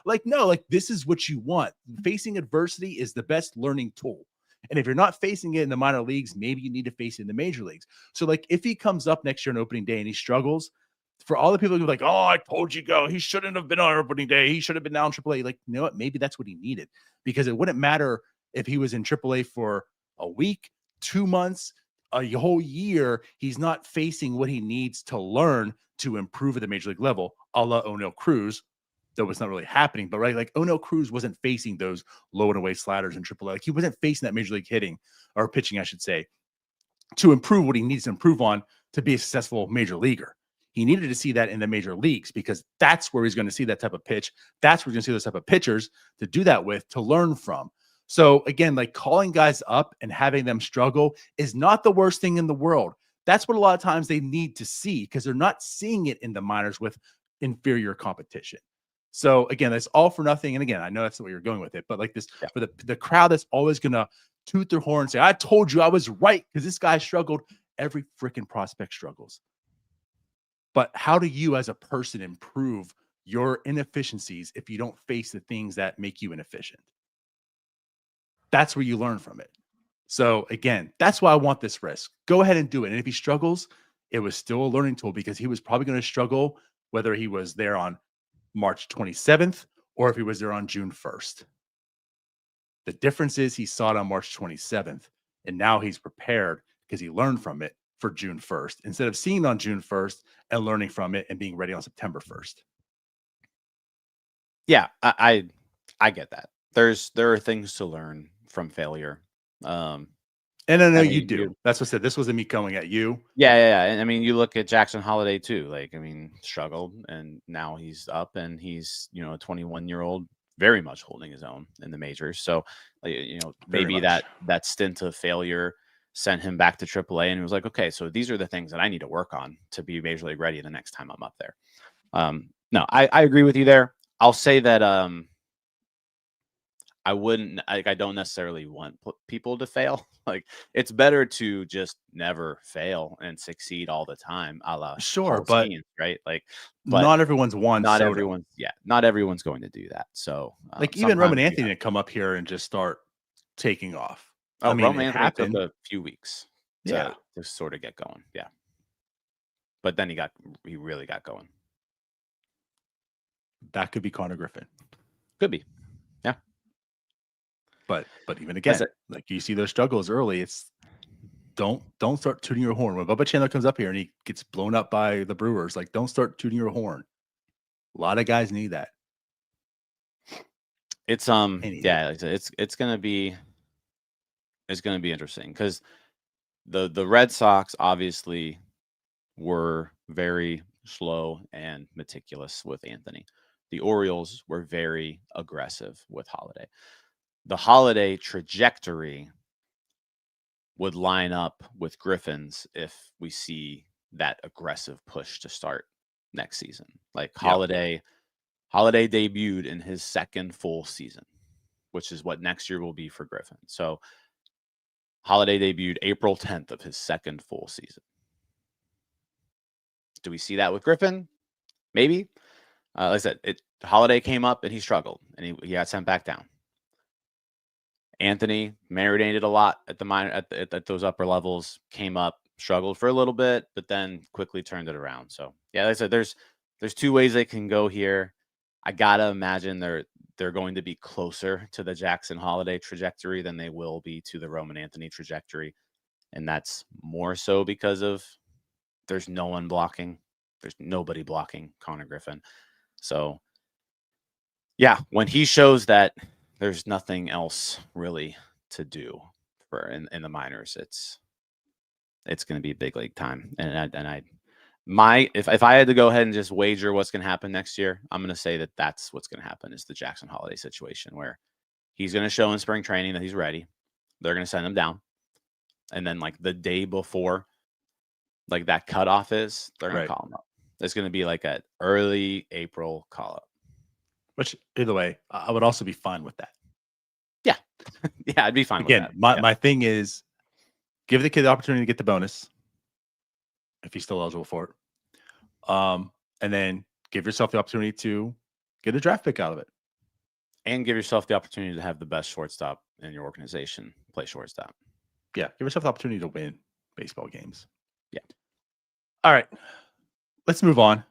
like, no, like this is what you want. Facing adversity is the best learning tool. And if you're not facing it in the minor leagues, maybe you need to face it in the major leagues. So like, if he comes up next year on opening day and he struggles, for all the people who are like, oh, I told you he shouldn't have been on opening day. He should have been down AAA. Like, you know what? Maybe that's what he needed, because it wouldn't matter if he was in AAA for a week, 2 months, a whole year. He's not facing what he needs to learn to improve at the major league level, a la O'Neal Cruz, though it's not really happening. But right, like O'Neal Cruz wasn't facing those low and away sliders in AAA. Like he wasn't facing that major league hitting or pitching, I should say, to improve what he needs to improve on to be a successful major leaguer. He needed to see that in the major leagues because that's where he's going to see that type of pitch. That's where he's going to see those type of pitchers to do that with, to learn from. So again, like calling guys up and having them struggle is not the worst thing in the world. That's what a lot of times they need to see because they're not seeing it in the minors with inferior competition. So again, that's all for nothing. And again, I know that's the way you're going with it, but like this for the crowd that's always going to toot their horn and say, I told you I was right because this guy struggled. Every freaking prospect struggles. But how do you as a person improve your inefficiencies if you don't face the things that make you inefficient? That's where you learn from it. So again, that's why I want this risk. Go ahead and do it. And if he struggles, it was still a learning tool because he was probably going to struggle whether he was there on March 27th or if he was there on June 1st. The difference is he saw it on March 27th and now he's prepared because he learned from it for June 1st instead of seeing it on June 1st and learning from it and being ready on September 1st. Yeah, I get that. There are things to learn from failure. And I know you do. That's what I said. This wasn't me coming at you. Yeah. And I mean, you look at Jackson Holiday too. Like, I mean, struggled, and now he's up, and he's a 21-year-old, very much holding his own in the majors. So, maybe that stint of failure sent him back to AAA, and he was like, okay, so these are the things that I need to work on to be major league ready the next time I'm up there. No, I agree with you there. I'll say that I don't necessarily want people to fail. Like, it's better to just never fail and succeed all the time, a la sure, Paul but Skeens, right? Like, but not everyone's not everyone's going to do that. So like even Roman Anthony didn't come up here and just start taking off. I mean, Roman Anthony took a few weeks to sort of get going. Yeah. But then he really got going. That could be Konnor Griffin. Could be. Yeah. But even again, like you see those struggles early, it's don't start tooting your horn. When Bubba Chandler comes up here and he gets blown up by the Brewers, like don't start tooting your horn. A lot of guys need that. It's it's gonna be interesting because the Red Sox obviously were very slow and meticulous with Anthony. The Orioles were very aggressive with Holiday. The Holiday trajectory would line up with Griffin's if we see that aggressive push to start next season. Like Holiday debuted in his second full season, which is what next year will be for Griffin. So Holiday debuted April 10th of his second full season. Do we see that with Griffin? Maybe. Like I said, Holiday came up and he struggled and he got sent back down. Anthony marinated a lot at the minor at those upper levels, came up, struggled for a little bit, but then quickly turned it around. So yeah, like I said, there's two ways they can go here. I gotta imagine they're going to be closer to the Jackson Holiday trajectory than they will be to the Roman Anthony trajectory. And that's more so because of there's no one blocking. There's nobody blocking Konnor Griffin. So yeah, when he shows that there's nothing else really to do for in the minors, it's going to be big league time. If I had to go ahead and just wager what's going to happen next year, I'm going to say that that's what's going to happen is the Jackson Holiday situation where he's going to show in spring training that he's ready. They're going to send him down. And then like the day before like that cutoff is, they're going to call him up. There's going to be like an early April call up. Which either way, I would also be fine with that. Yeah. Yeah, I'd be fine with that. My thing is give the kid the opportunity to get the bonus if he's still eligible for it. And then give yourself the opportunity to get a draft pick out of it. And give yourself the opportunity to have the best shortstop in your organization play shortstop. Yeah, give yourself the opportunity to win baseball games. Yeah. All right. Let's move on.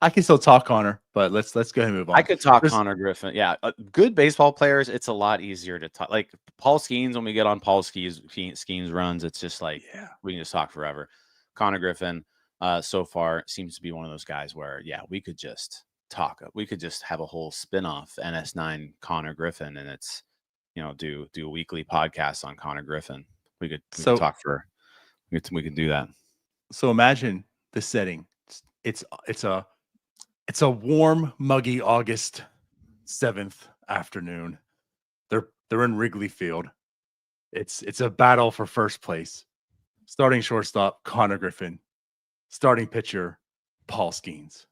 I can still talk Konnor, but let's go ahead and move on. I could talk Konnor Griffin. Yeah, good baseball players. It's a lot easier to talk. Like Paul Skeens, when we get on Paul Skeens runs, it's just like we can just talk forever. Konnor Griffin, so far seems to be one of those guys where we could just talk. We could just have a whole spinoff NS9 Konnor Griffin, and it's do a weekly podcast on Konnor Griffin. We could talk for. We could do that. So imagine the setting. It's a warm, muggy August 7th afternoon. They're in Wrigley Field. It's a battle for first place. Starting shortstop, Konnor Griffin. Starting pitcher, Paul Skeens.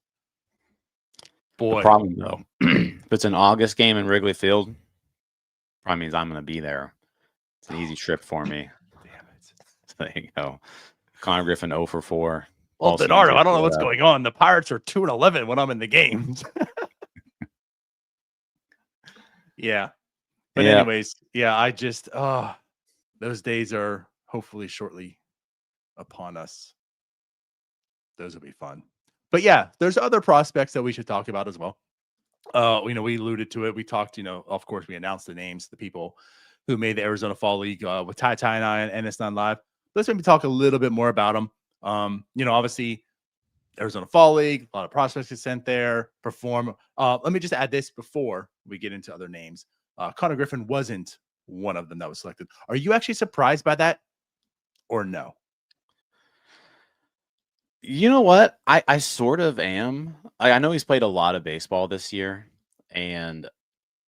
The Boy, problem though, if it's an August game in Wrigley Field, probably means I'm going to be there. It's an easy trip for me. damn it. So there you go. Konnor Griffin 0 for 4. Well, Paul Skeens Bernardo, I don't know 0 what's for 0. going on. The Pirates are 2-11 when I'm in the games. Yeah. But Yeah. anyways, yeah, I just those days are hopefully shortly upon us. Those will be fun. But yeah, there's other prospects that we should talk about as well. We alluded to it. We talked, of course, we announced the names, the people who made the Arizona Fall League with Ty and I and NS9 Live. Let's maybe talk a little bit more about them. Obviously, Arizona Fall League, a lot of prospects get sent there, perform. Let me just add this before we get into other names. Konnor Griffin wasn't one of them that was selected. Are you actually surprised by that or no? You know what? I sort of am. I know he's played a lot of baseball this year, and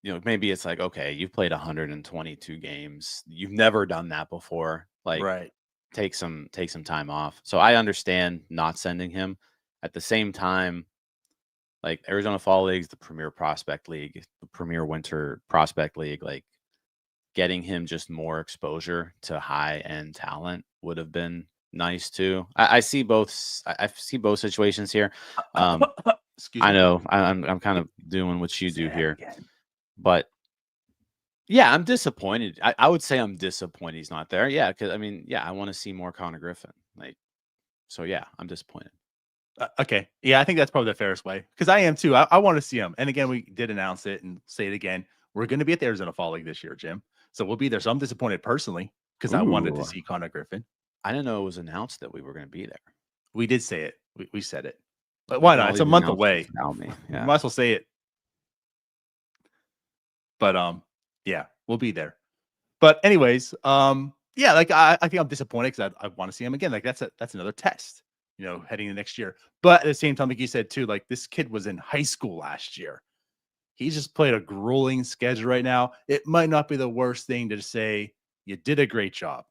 maybe it's like, okay, you've played 122 games. You've never done that before. Like, Right. take some time off. So I understand not sending him. At the same time, like Arizona Fall League's the premier prospect league, the premier winter prospect league. Like, getting him just more exposure to high end talent would have been nice too. I see both. I see both situations here. Excuse me. I know I'm kind of doing what you do here, again. but yeah, I'm disappointed. I would say I'm disappointed he's not there. Yeah, because I want to see more Konnor Griffin. So yeah, I'm disappointed. Okay. Yeah, I think that's probably the fairest way because I am too. I want to see him. And again, we did announce it and say it again. We're going to be at the Arizona Fall League this year, Jim. So we'll be there. So I'm disappointed personally because I wanted to Ooh. see Konnor Griffin. I didn't know it was announced that we were going to be there. We did say it. We said it. But why not? It's a month away. Me. You Yeah. might as well say it. But yeah, we'll be there. But anyways, yeah, like I think I'm disappointed because I want to see him again. Like that's another test, heading into next year. But at the same time, like you said too, like this kid was in high school last year. He's just played a grueling schedule right now. It might not be the worst thing to say you did a great job.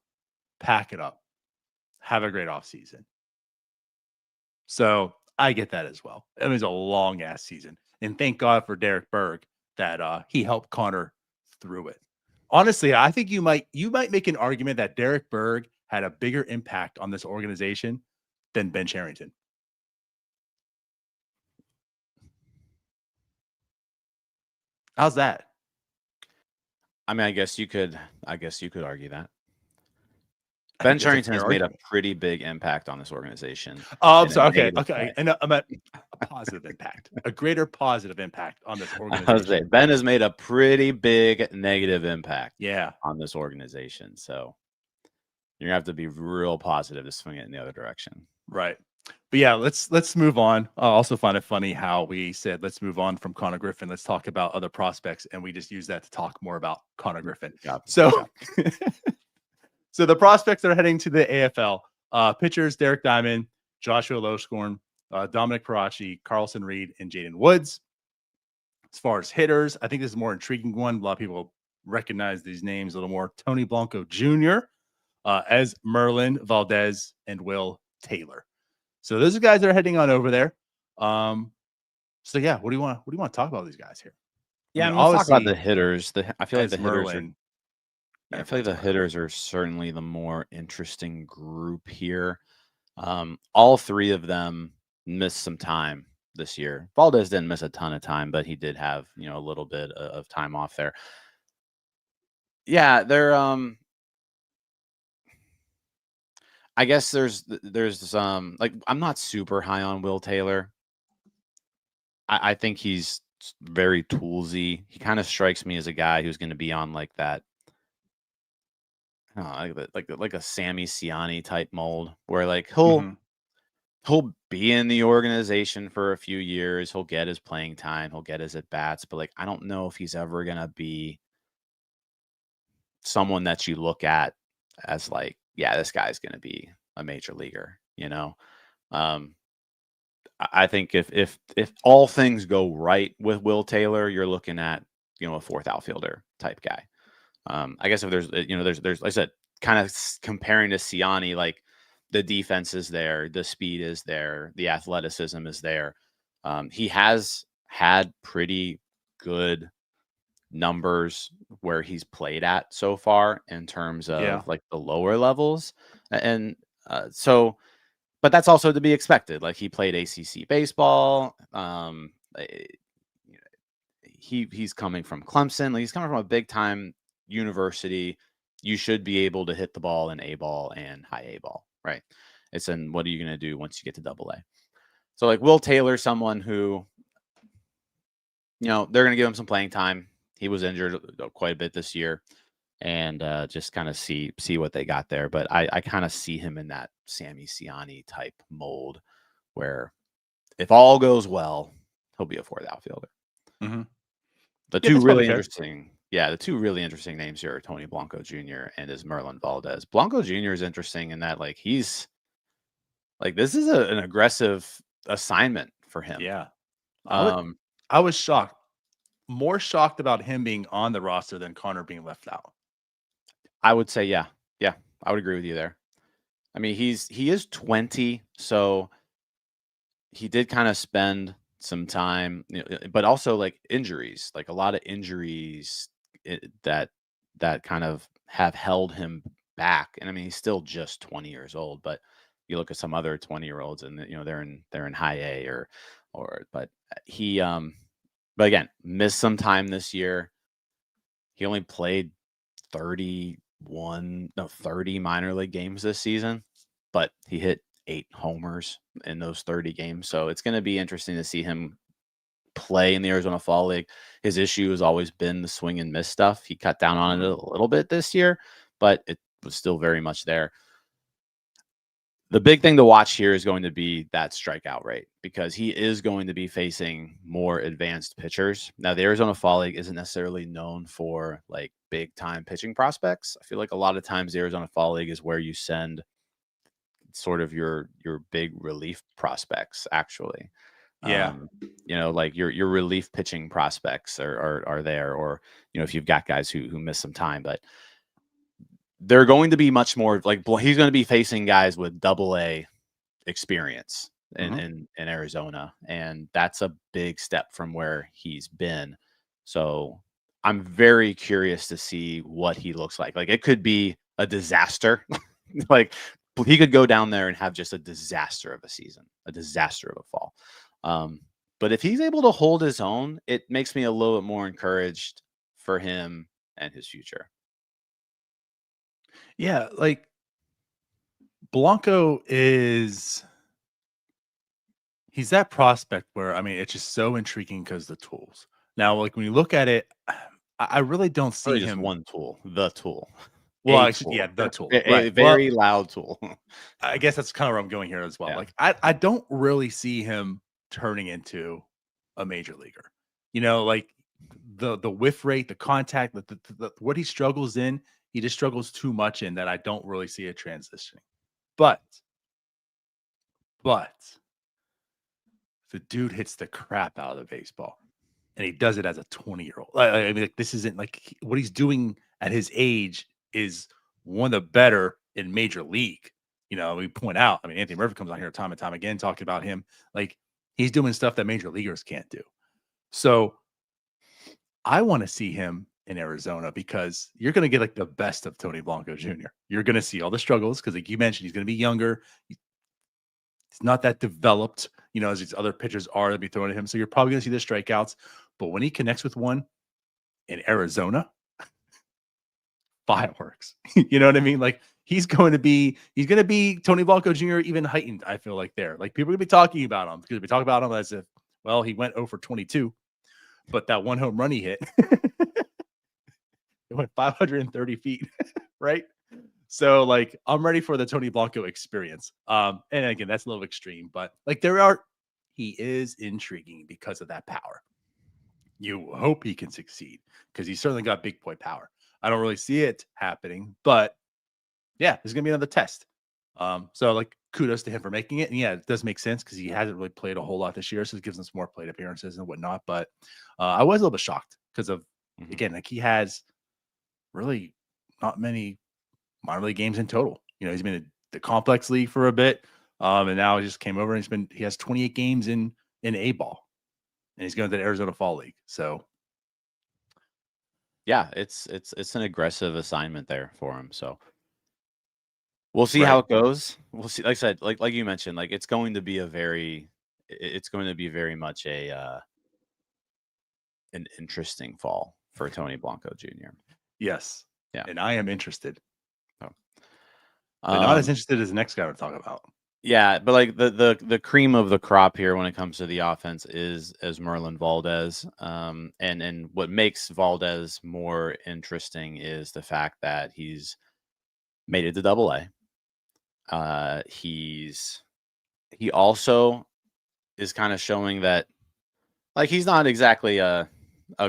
Pack it up. Have a great offseason. So I get that as well. It was a long ass season. And thank God for Derek Berg that he helped Konnor through it. Honestly, I think you might make an argument that Derek Berg had a bigger impact on this organization than Ben Cherington. How's that? I guess you could argue that. Ben Cherington has made a pretty big impact on this organization. Oh, I'm sorry. Okay. And I'm at a positive impact, a greater positive impact on this organization. Ben has made a pretty big negative impact on this organization. So you're gonna have to be real positive to swing it in the other direction. Right. But yeah, let's move on. I also find it funny how we said let's move on from Konnor Griffin. Let's talk about other prospects, and we just use that to talk more about Konnor Griffin. So so the prospects that are heading to the AFL, pitchers Derek Diamond, Joshua Loscorn, Dominic Parachi, Carlson Reed, and Jaden Woods. As far as hitters, I think this is a more intriguing one. A lot of people recognize these names a little more. Tony Blanco Jr., as Merlin Valdez, and Will Taylor. So those are guys that are heading on over there. So yeah, what do you want to talk about these guys here? Yeah, let's talk about the hitters. I feel like the hitters Merlin, I feel like the hitters are certainly the more interesting group here. All three of them missed some time this year. Valdez didn't miss a ton of time, but he did have, a little bit of time off there. Yeah, they're I guess there's like I'm not super high on Will Taylor. I think he's very toolsy. He kind of strikes me as a guy who's going to be on like that, like a Sammy Siani type mold, where like he'll be in the organization for a few years. He'll get his playing time. He'll get his at bats, but like I don't know if he's ever going to be someone that you look at as like, yeah, this guy's going to be a major leaguer. I think if all things go right with Will Taylor, you're looking at a fourth outfielder type guy. I guess if there's like I said, kind of comparing to Siani, like the defense is there, the speed is there, the athleticism is there. He has had pretty good numbers where he's played at so far in terms of like the lower levels, and so. But that's also to be expected. Like he played ACC baseball. He's coming from Clemson. Like he's coming from a big time university. You should be able to hit the ball in A ball and high A ball, right? It's in what are you going to do once you get to double A? So like Will Taylor, someone who, they're going to give him some playing time. He was injured quite a bit this year, and just kind of see what they got there. But I kind of see him in that Sammy Siani type mold, where if all goes well, he'll be a fourth outfielder. Mm-hmm. The two really interesting names here are Tony Blanco Jr. and is Merlin Valdez. Blanco Jr. is interesting in that like he's like this is an aggressive assignment for him. Yeah, I was shocked. More shocked about him being on the roster than Konnor being left out. I would say, yeah, I would agree with you there. I mean, he is 20, so he did kind of spend some time, but also like injuries, like a lot of injuries that kind of have held him back. And I mean, he's still just 20 years old, but you look at some other 20-year-olds and they're in high A but he but again, missed some time this year. He only played 30 minor league games this season, but he hit 8 homers in those 30 games. So it's going to be interesting to see him play in the Arizona Fall League. His issue has always been the swing and miss stuff. He cut down on it a little bit this year, but it was still very much there. The big thing to watch here is going to be that strikeout rate, because he is going to be facing more advanced pitchers. Now, the Arizona Fall League isn't necessarily known for like big time pitching prospects. I feel like a lot of times the Arizona Fall League is where you send sort of your big relief prospects, actually. Yeah. Like your relief pitching prospects are there, or if you've got guys who miss some time, but they're going to be much more like he's going to be facing guys with double A experience in Arizona. And that's a big step from where he's been. So I'm very curious to see what he looks like. Like it could be a disaster. Like he could go down there and have just a disaster of a season, a disaster of a fall. But if he's able to hold his own, it makes me a little bit more encouraged for him and his future. Yeah, like Blanco he's that prospect where, I mean, it's just so intriguing because the tools. Now, like when you look at it, I really don't see just him. One tool, the tool. Well, actually, yeah, the tool. A very loud tool. I guess that's kind of where I'm going here as well. Yeah. Like I don't really see him turning into a major leaguer. Like the whiff rate, the contact, the what he struggles in, he just struggles too much in that I don't really see it transitioning. But the dude hits the crap out of the baseball, and he does it as a 20-year-old. I mean, like, this isn't like what he's doing at his age is one of the better in major league. We point out, I mean, Anthony Murphy comes on here time and time again talking about him. Like he's doing stuff that major leaguers can't do. So I want to see him in Arizona because you're going to get like the best of Tony Blanco Jr. You're going to see all the struggles because, like you mentioned, he's going to be younger. He's not that developed, as these other pitchers are to be thrown at him. So you're probably going to see the strikeouts. But when he connects with one in Arizona, fireworks. You know what I mean? Like he's going to be Tony Blanco Jr. even heightened. I feel like there, like people are going to be talking about him because we talk about him as if, well, he went 0 for 22, but that one home run he hit, it went 530 feet, right? So like I'm ready for the Tony Blanco experience. And again, that's a little extreme, but like he is intriguing because of that power. You hope he can succeed because he's certainly got big boy power. I don't really see it happening, but yeah, there's gonna be another test. So like kudos to him for making it. And yeah, it does make sense because he hasn't really played a whole lot this year. So it gives us more plate appearances and whatnot. But I was a little bit shocked because of, again, like he has really not many minor league games in total. He's been in the complex league for a bit. And now he just came over and he has 28 games in A ball, and he's going to the Arizona Fall League. So yeah, it's an aggressive assignment there for him. So we'll see how it goes. We'll see. Like I said, like you mentioned, like it's going to be very much an interesting fall for Tony Blanco Jr. Yes. Yeah. And I am interested. Oh. But not as interested as the next guy we're talking about. Yeah, but like the cream of the crop here when it comes to the offense is Merlin Valdez. And what makes Valdez more interesting is the fact that he's made it to Double-A. He also is kind of showing that like he's not exactly a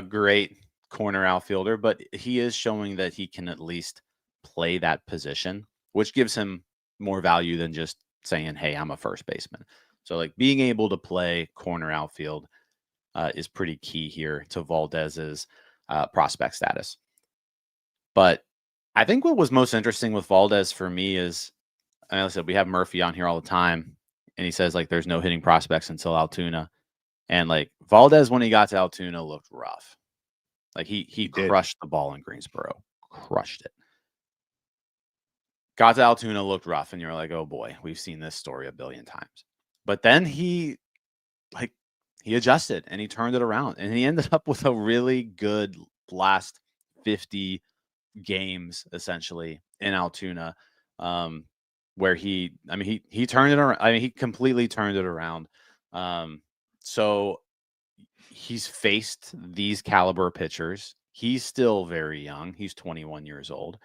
great corner outfielder, but he is showing that he can at least play that position, which gives him more value than just saying, "Hey, I'm a first baseman." So like being able to play corner outfield is pretty key here to Valdez's prospect status. But I think what was most interesting with Valdez for me is, like I said, we have Murphy on here all the time, and he says like there's no hitting prospects until Altoona. And like Valdez, when he got to Altoona, looked rough. Like he crushed the ball in Greensboro, crushed it. Got to Altoona, looked rough, and you're like, oh boy, we've seen this story a billion times. But then he adjusted and he turned it around, and he ended up with a really good last 50 games essentially in Altoona, where he turned it around. I mean, he completely turned it around. So he's faced these caliber pitchers. He's still very young. He's 21 years old.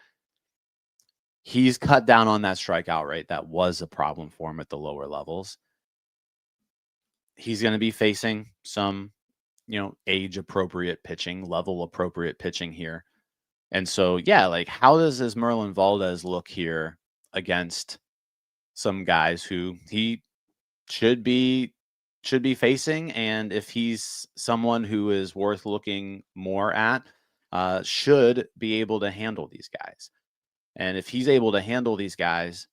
He's cut down on that strikeout rate. That was a problem for him at the lower levels. He's going to be facing some, age appropriate pitching, level appropriate pitching here. And so, yeah, like how does this Merlin Valdez look here against some guys who he should be facing? And if he's someone who is worth looking more at, should be able to handle these guys. And if he's able to handle these guys,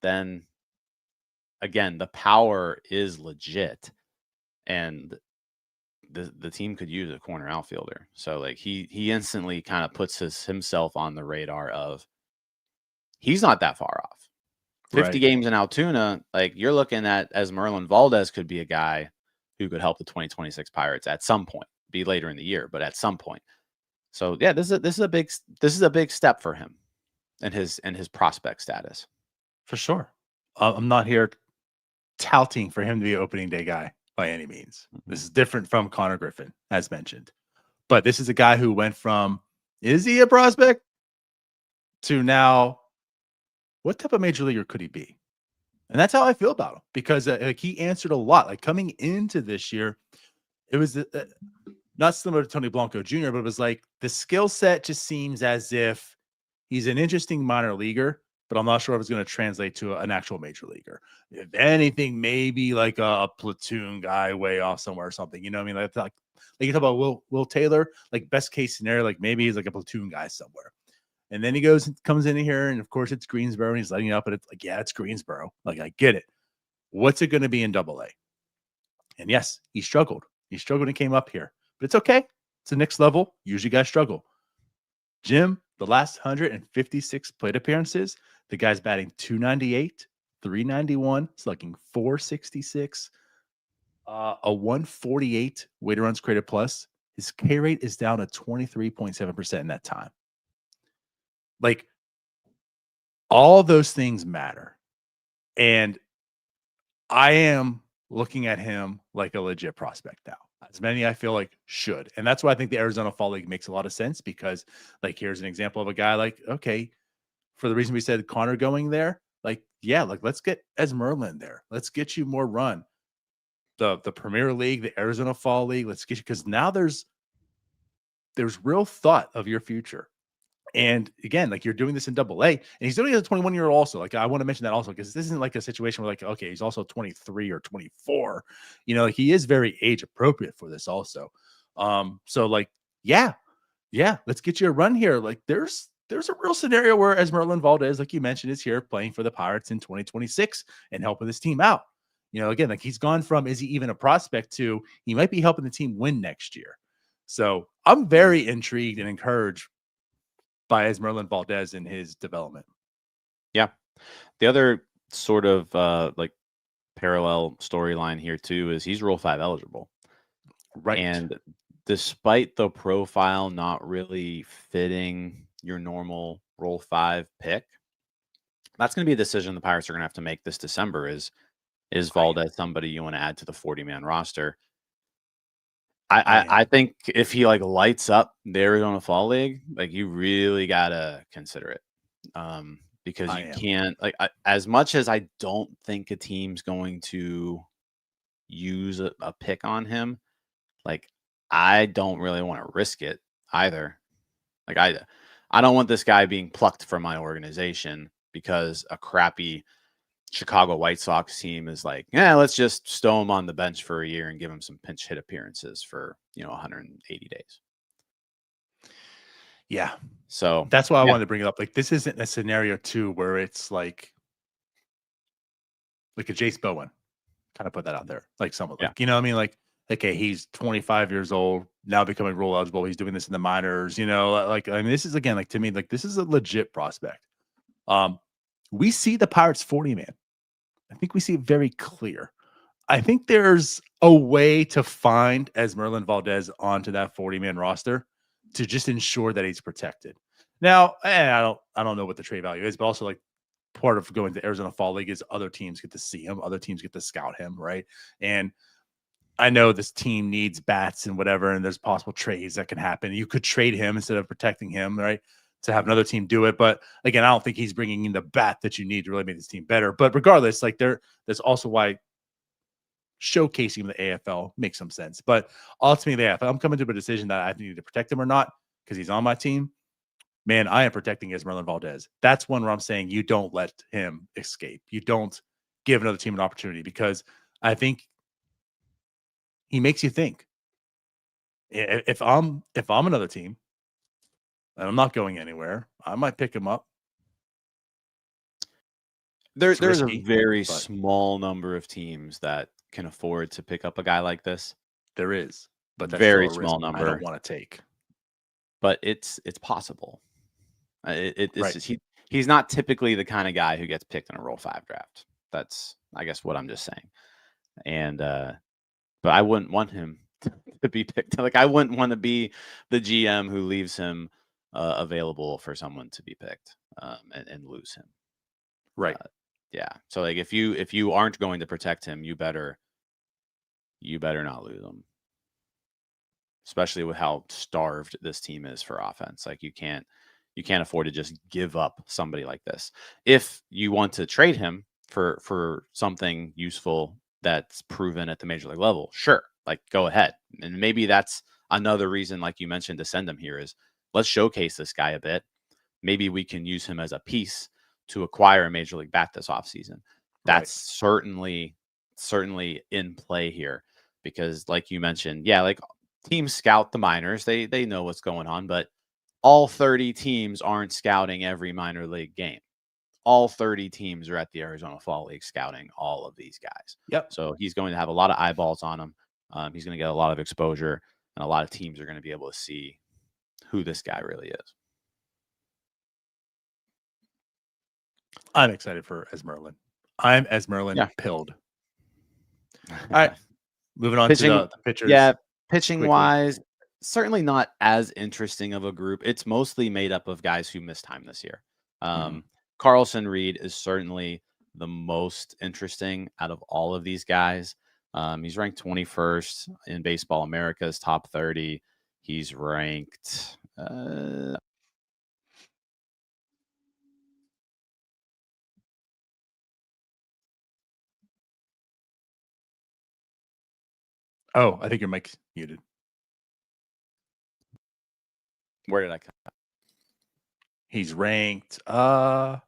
then again, the power is legit. And the team could use a corner outfielder. So like he instantly kind of puts himself on the radar of he's not that far off. 50 games in Altoona, like you're looking at as Merlin Valdez could be a guy who could help the 2026 Pirates at some point, be later in the year, but at some point. So yeah, this is a big step for him and his prospect status. For sure. I'm not here touting for him to be an opening day guy by any means. This is different from Konnor Griffin, as mentioned. But this is a guy who went from, is he a prospect, to now, what type of major leaguer could he be? And that's how I feel about him, because like he answered a lot. Like coming into this year, it was not similar to Tony Blanco Jr., but it was like the skill set just seems as if he's an interesting minor leaguer, but I'm not sure if it's going to translate to an actual major leaguer. If anything, maybe like a platoon guy way off somewhere or something. You know what I mean? Like you talk about Will Taylor, like best case scenario, like maybe he's like a platoon guy somewhere. And then he comes in here, and of course it's Greensboro, and he's lighting up, but it's like, yeah, it's Greensboro. Like, I get it. What's it going to be in Double-A? And yes, he struggled. He struggled and came up here, but it's okay. It's the next level. Usually guys struggle. Jim, the last 156 plate appearances, the guy's batting 298, 391, slugging 466, a 148 weighted runs created plus. His K rate is down to 23.7% in that time. Like, all those things matter. And I am looking at him like a legit prospect now. As many I feel like should. And that's why I think the Arizona Fall League makes a lot of sense, because like here's an example of a guy like, okay, for the reason we said Konnor going there, like, yeah, like let's get Merlin there. Let's get you more run. The Premier League, the Arizona Fall League, let's get you, because now there's real thought of your future. And again, like you're doing this in double A, and he's doing it as a 21-year-old also. Like I want to mention that also because this isn't like a situation where like, okay, he's also 23 or 24. Like he is very age appropriate for this also. So like, yeah, let's get you a run here. Like there's a real scenario where Esmeralda Valdez, like you mentioned, is here playing for the Pirates in 2026 and helping this team out. Again, like he's gone from is he even a prospect to he might be helping the team win next year. So I'm very intrigued and encouraged by Esmeralda Valdez in his development. Yeah. The other sort of like parallel storyline here too is he's Rule 5 eligible. Right. And despite the profile not really fitting your normal Rule 5 pick, that's going to be a decision the Pirates are going to have to make this December is Valdez somebody you want to add to the 40-man roster? I think if he like lights up the Arizona Fall League, like you really gotta consider it, because you can't like as much as I don't think a team's going to use a pick on him. Like I don't really want to risk it either. Like I don't want this guy being plucked from my organization because a crappy Chicago White Sox team is like, yeah, let's just stow him on the bench for a year and give him some pinch hit appearances for 180 days. Yeah. So that's why I wanted to bring it up. Like this isn't a scenario too where it's like a Jace Bowen. Kind of put that out there. Like someone like, what I mean? Like, okay, he's 25 years old, now becoming rule eligible. He's doing this in the minors, like I mean, this is again, like to me, like this is a legit prospect. We see the Pirates 40 man. I think we see it very clear. I think there's a way to find Esmeralda Valdez onto that 40-man roster to just ensure that he's protected. Now, I don't know what the trade value is, but also like part of going to Arizona Fall League is other teams get to see him, other teams get to scout him, right? And I know this team needs bats and whatever, and there's possible trades that can happen. You could trade him instead of protecting him, right? To have another team do it. But again, I don't think he's bringing in the bat that you need to really make this team better. But regardless, like that's also why showcasing the AFL makes some sense. But ultimately, the AFL, I'm coming to a decision that I need to protect him or not because he's on my team. Man, I am protecting Esmeralda Valdez. That's one where I'm saying you don't let him escape. You don't give another team an opportunity because I think he makes you think. If I'm another team and I'm not going anywhere, I might pick him up. There's a very small number of teams that can afford to pick up a guy like this. There is, but that's very still a small risk number. I don't want to take. But it's possible. He's not typically the kind of guy who gets picked in a Rule 5 draft. That's I guess what I'm just saying. And but I wouldn't want him to be picked. Like I wouldn't want to be the GM who leaves him available for someone to be picked and lose him. Right. Yeah. So like if you aren't going to protect him, you better not lose him. Especially with how starved this team is for offense. Like you can't afford to just give up somebody like this. If you want to trade him for something useful that's proven at the major league level, sure, like go ahead. And maybe that's another reason, like you mentioned, to send him here is let's showcase this guy a bit. Maybe we can use him as a piece to acquire a major league bat this offseason. That's certainly in play here because, like you mentioned, like teams scout the minors. They know what's going on, but all 30 teams aren't scouting every minor league game. All 30 teams are at the Arizona Fall League scouting all of these guys. Yep. So he's going to have a lot of eyeballs on him. He's going to get a lot of exposure, and a lot of teams are going to be able to see who this guy really is. I'm excited for Esmeralda. I'm Esmeralda pilled. All right. Moving on to the pitchers. Yeah, pitching wise, certainly not as interesting of a group. It's mostly made up of guys who missed time this year. Carlson Reed is certainly the most interesting out of all of these guys. He's ranked 21st in Baseball America's top 30. He's ranked Oh, I think your mic's muted. Where did I cut? He's ranked. Oh,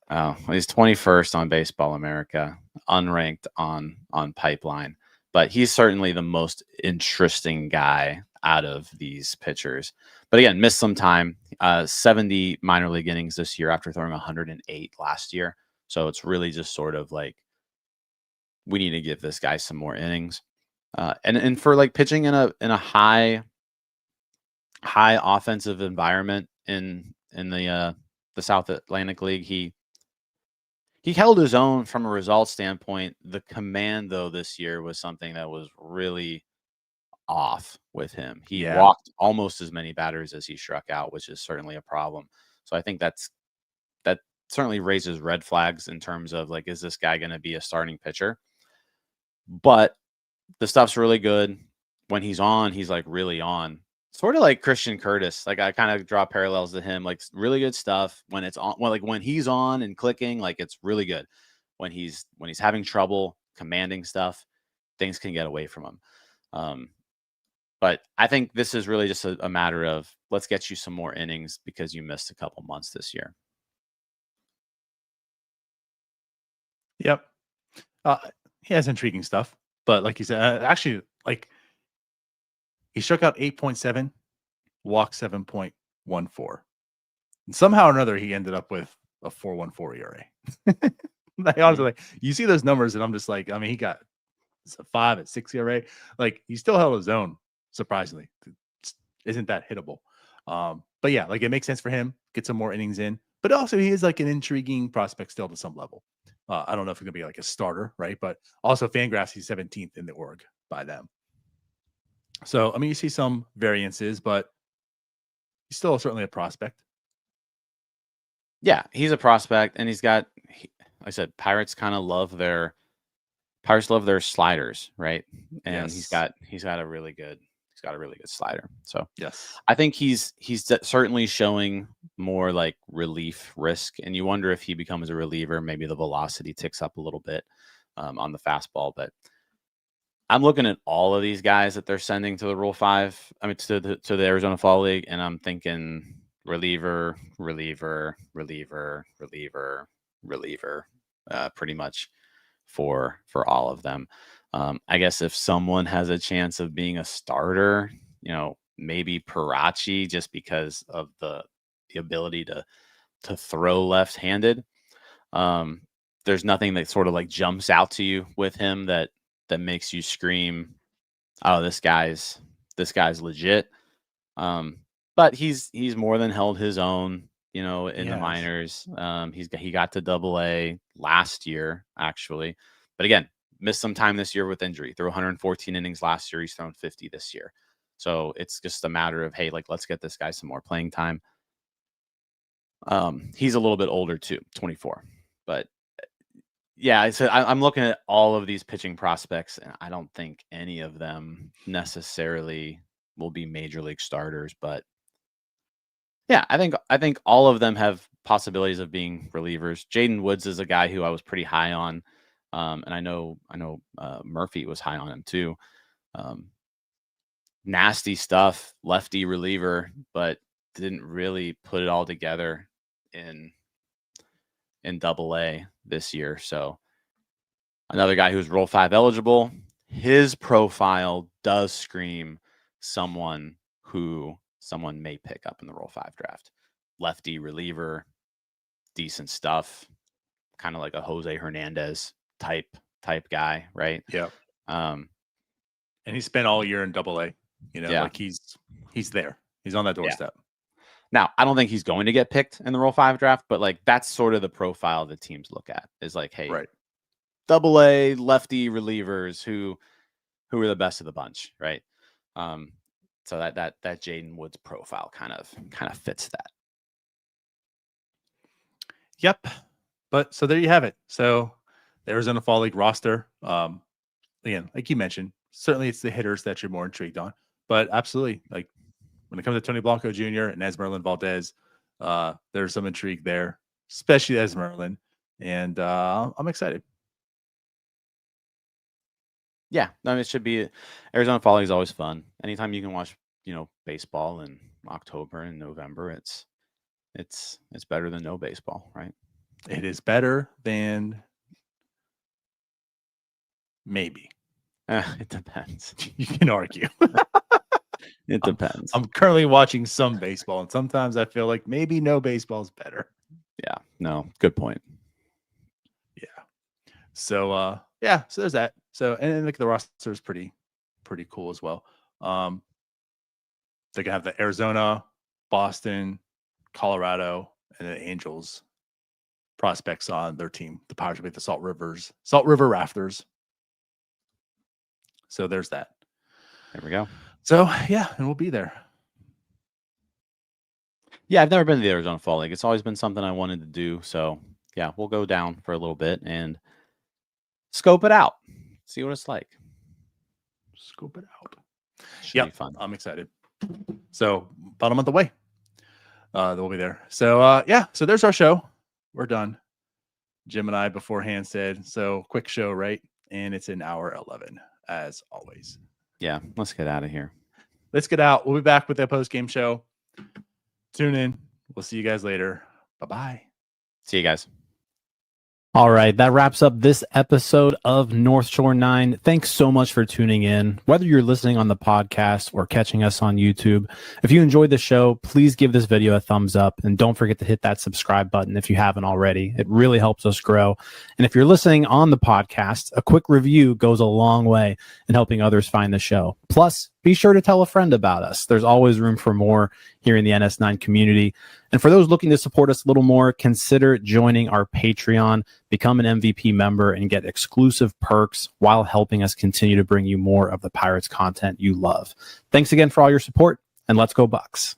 he's 21st on Baseball America, unranked on Pipeline, but he's certainly the most interesting guy out of these pitchers. But again, missed some time. 70 minor league innings this year after throwing 108 last year. So it's really just sort of like we need to give this guy some more innings. And for like pitching in a high offensive environment in the South Atlantic League, he held his own from a result standpoint. The command, though, this year was something that was really off with him. He walked almost as many batters as he struck out, which is certainly a problem. So I think that certainly raises red flags in terms of like, is this guy going to be a starting pitcher? But the stuff's really good. When he's on, he's like really on. Sort of like Christian Curtis. Like I kind of draw parallels to him. Like really good stuff when it's on. Well, like when he's on and clicking, like it's really good. When he's having trouble commanding stuff, things can get away from him. But I think this is really just a matter of let's get you some more innings because you missed a couple months this year. Yep. He has intriguing stuff, but like you said, actually, like he struck out 8.7, walked 7.14. And somehow or another, he ended up with a 4.14 ERA. Like, honestly, like, you see those numbers, and I'm just like, I mean, he got a 5 at 6 ERA. Like, he still held his own, surprisingly. Isn't that hittable? But yeah, like it makes sense for him, get some more innings in. But also, he is like an intriguing prospect still to some level. I don't know if he's gonna be like a starter, right? But also, Fangraphs, he's 17th in the org by them. So I mean, you see some variances, but he's still certainly a prospect. Yeah, he's a prospect, and he's got. Like I said, Pirates love their sliders, right? And he's got a really good slider. So yes, I think he's certainly showing more like relief risk, and you wonder if he becomes a reliever, maybe the velocity ticks up a little bit on the fastball. But I'm looking at all of these guys that they're sending to the Rule 5. I mean, to the Arizona Fall League, and I'm thinking reliever, pretty much for all of them. I guess if someone has a chance of being a starter, maybe Parachi, just because of the ability to throw left-handed. There's nothing that sort of like jumps out to you with him that makes you scream, "Oh, this guy's legit." But he's more than held his own, in the minors. He got to Double-A last year, actually, but again, missed some time this year with injury. Threw 114 innings last year. He's thrown 50 this year. So it's just a matter of, hey, like, let's get this guy some more playing time. He's a little bit older too, 24. But yeah, I'm looking at all of these pitching prospects, and I don't think any of them necessarily will be major league starters. But yeah, I think all of them have possibilities of being relievers. Jaden Woods is a guy who I was pretty high on. And I know Murphy was high on him too. Nasty stuff, lefty reliever, but didn't really put it all together in Double-A this year. So another guy who's Rule 5 eligible. His profile does scream someone may pick up in the Rule 5 draft. Lefty reliever, decent stuff, kind of like a Jose Hernandez type guy, right? Yeah. And he spent all year in Double-A. Like he's there. He's on that doorstep. Yeah. Now, I don't think he's going to get picked in the Rule 5 draft, but like that's sort of the profile that teams look at is like, hey, right. Double-A lefty relievers who are the best of the bunch, right? So that Jaden Woods profile kind of fits that. Yep. But so there you have it. So the Arizona Fall League roster. Again, like you mentioned, certainly it's the hitters that you're more intrigued on. But absolutely, like when it comes to Tony Blanco Jr. and Esmeralyn Valdez, there's some intrigue there, especially Esmeralyn. And I'm excited. Yeah, I mean, it should be. Arizona Fall League is always fun. Anytime you can watch, baseball in October and November, it's It's better than no baseball, right? It is better than maybe. It depends. You can argue. It depends. I'm currently watching some baseball, and sometimes I feel like maybe no baseball is better. Yeah, no, good point. Yeah. So yeah, so there's that. So and like the roster is pretty cool as well. They can have the Arizona, Boston, Colorado, and the Angels prospects on their team. The Pirates will be the Salt River Rafters. So there's that. There we go. So yeah, and we'll be there. Yeah, I've never been to the Arizona Fall League. It's always been something I wanted to do. So yeah, we'll go down for a little bit and scope it out. See what it's like. Scope it out. Should be fun. I'm excited. So about a month away. We'll be there. So yeah, so there's our show. We're done. Jim and I beforehand said, so quick show, right? And it's an hour 11, as always. Yeah, let's get out of here. Let's get out. We'll be back with the post-game show. Tune in. We'll see you guys later. Bye-bye. See you guys. All right, that wraps up this episode of North Shore 9. Thanks so much for tuning in. Whether you're listening on the podcast or catching us on YouTube, if you enjoyed the show, please give this video a thumbs up and don't forget to hit that subscribe button if you haven't already. It really helps us grow. And if you're listening on the podcast, a quick review goes a long way in helping others find the show. Plus, be sure to tell a friend about us. There's always room for more here in the NS9 community. And for those looking to support us a little more, consider joining our Patreon, become an MVP member, and get exclusive perks while helping us continue to bring you more of the Pirates content you love. Thanks again for all your support, and let's go Bucks.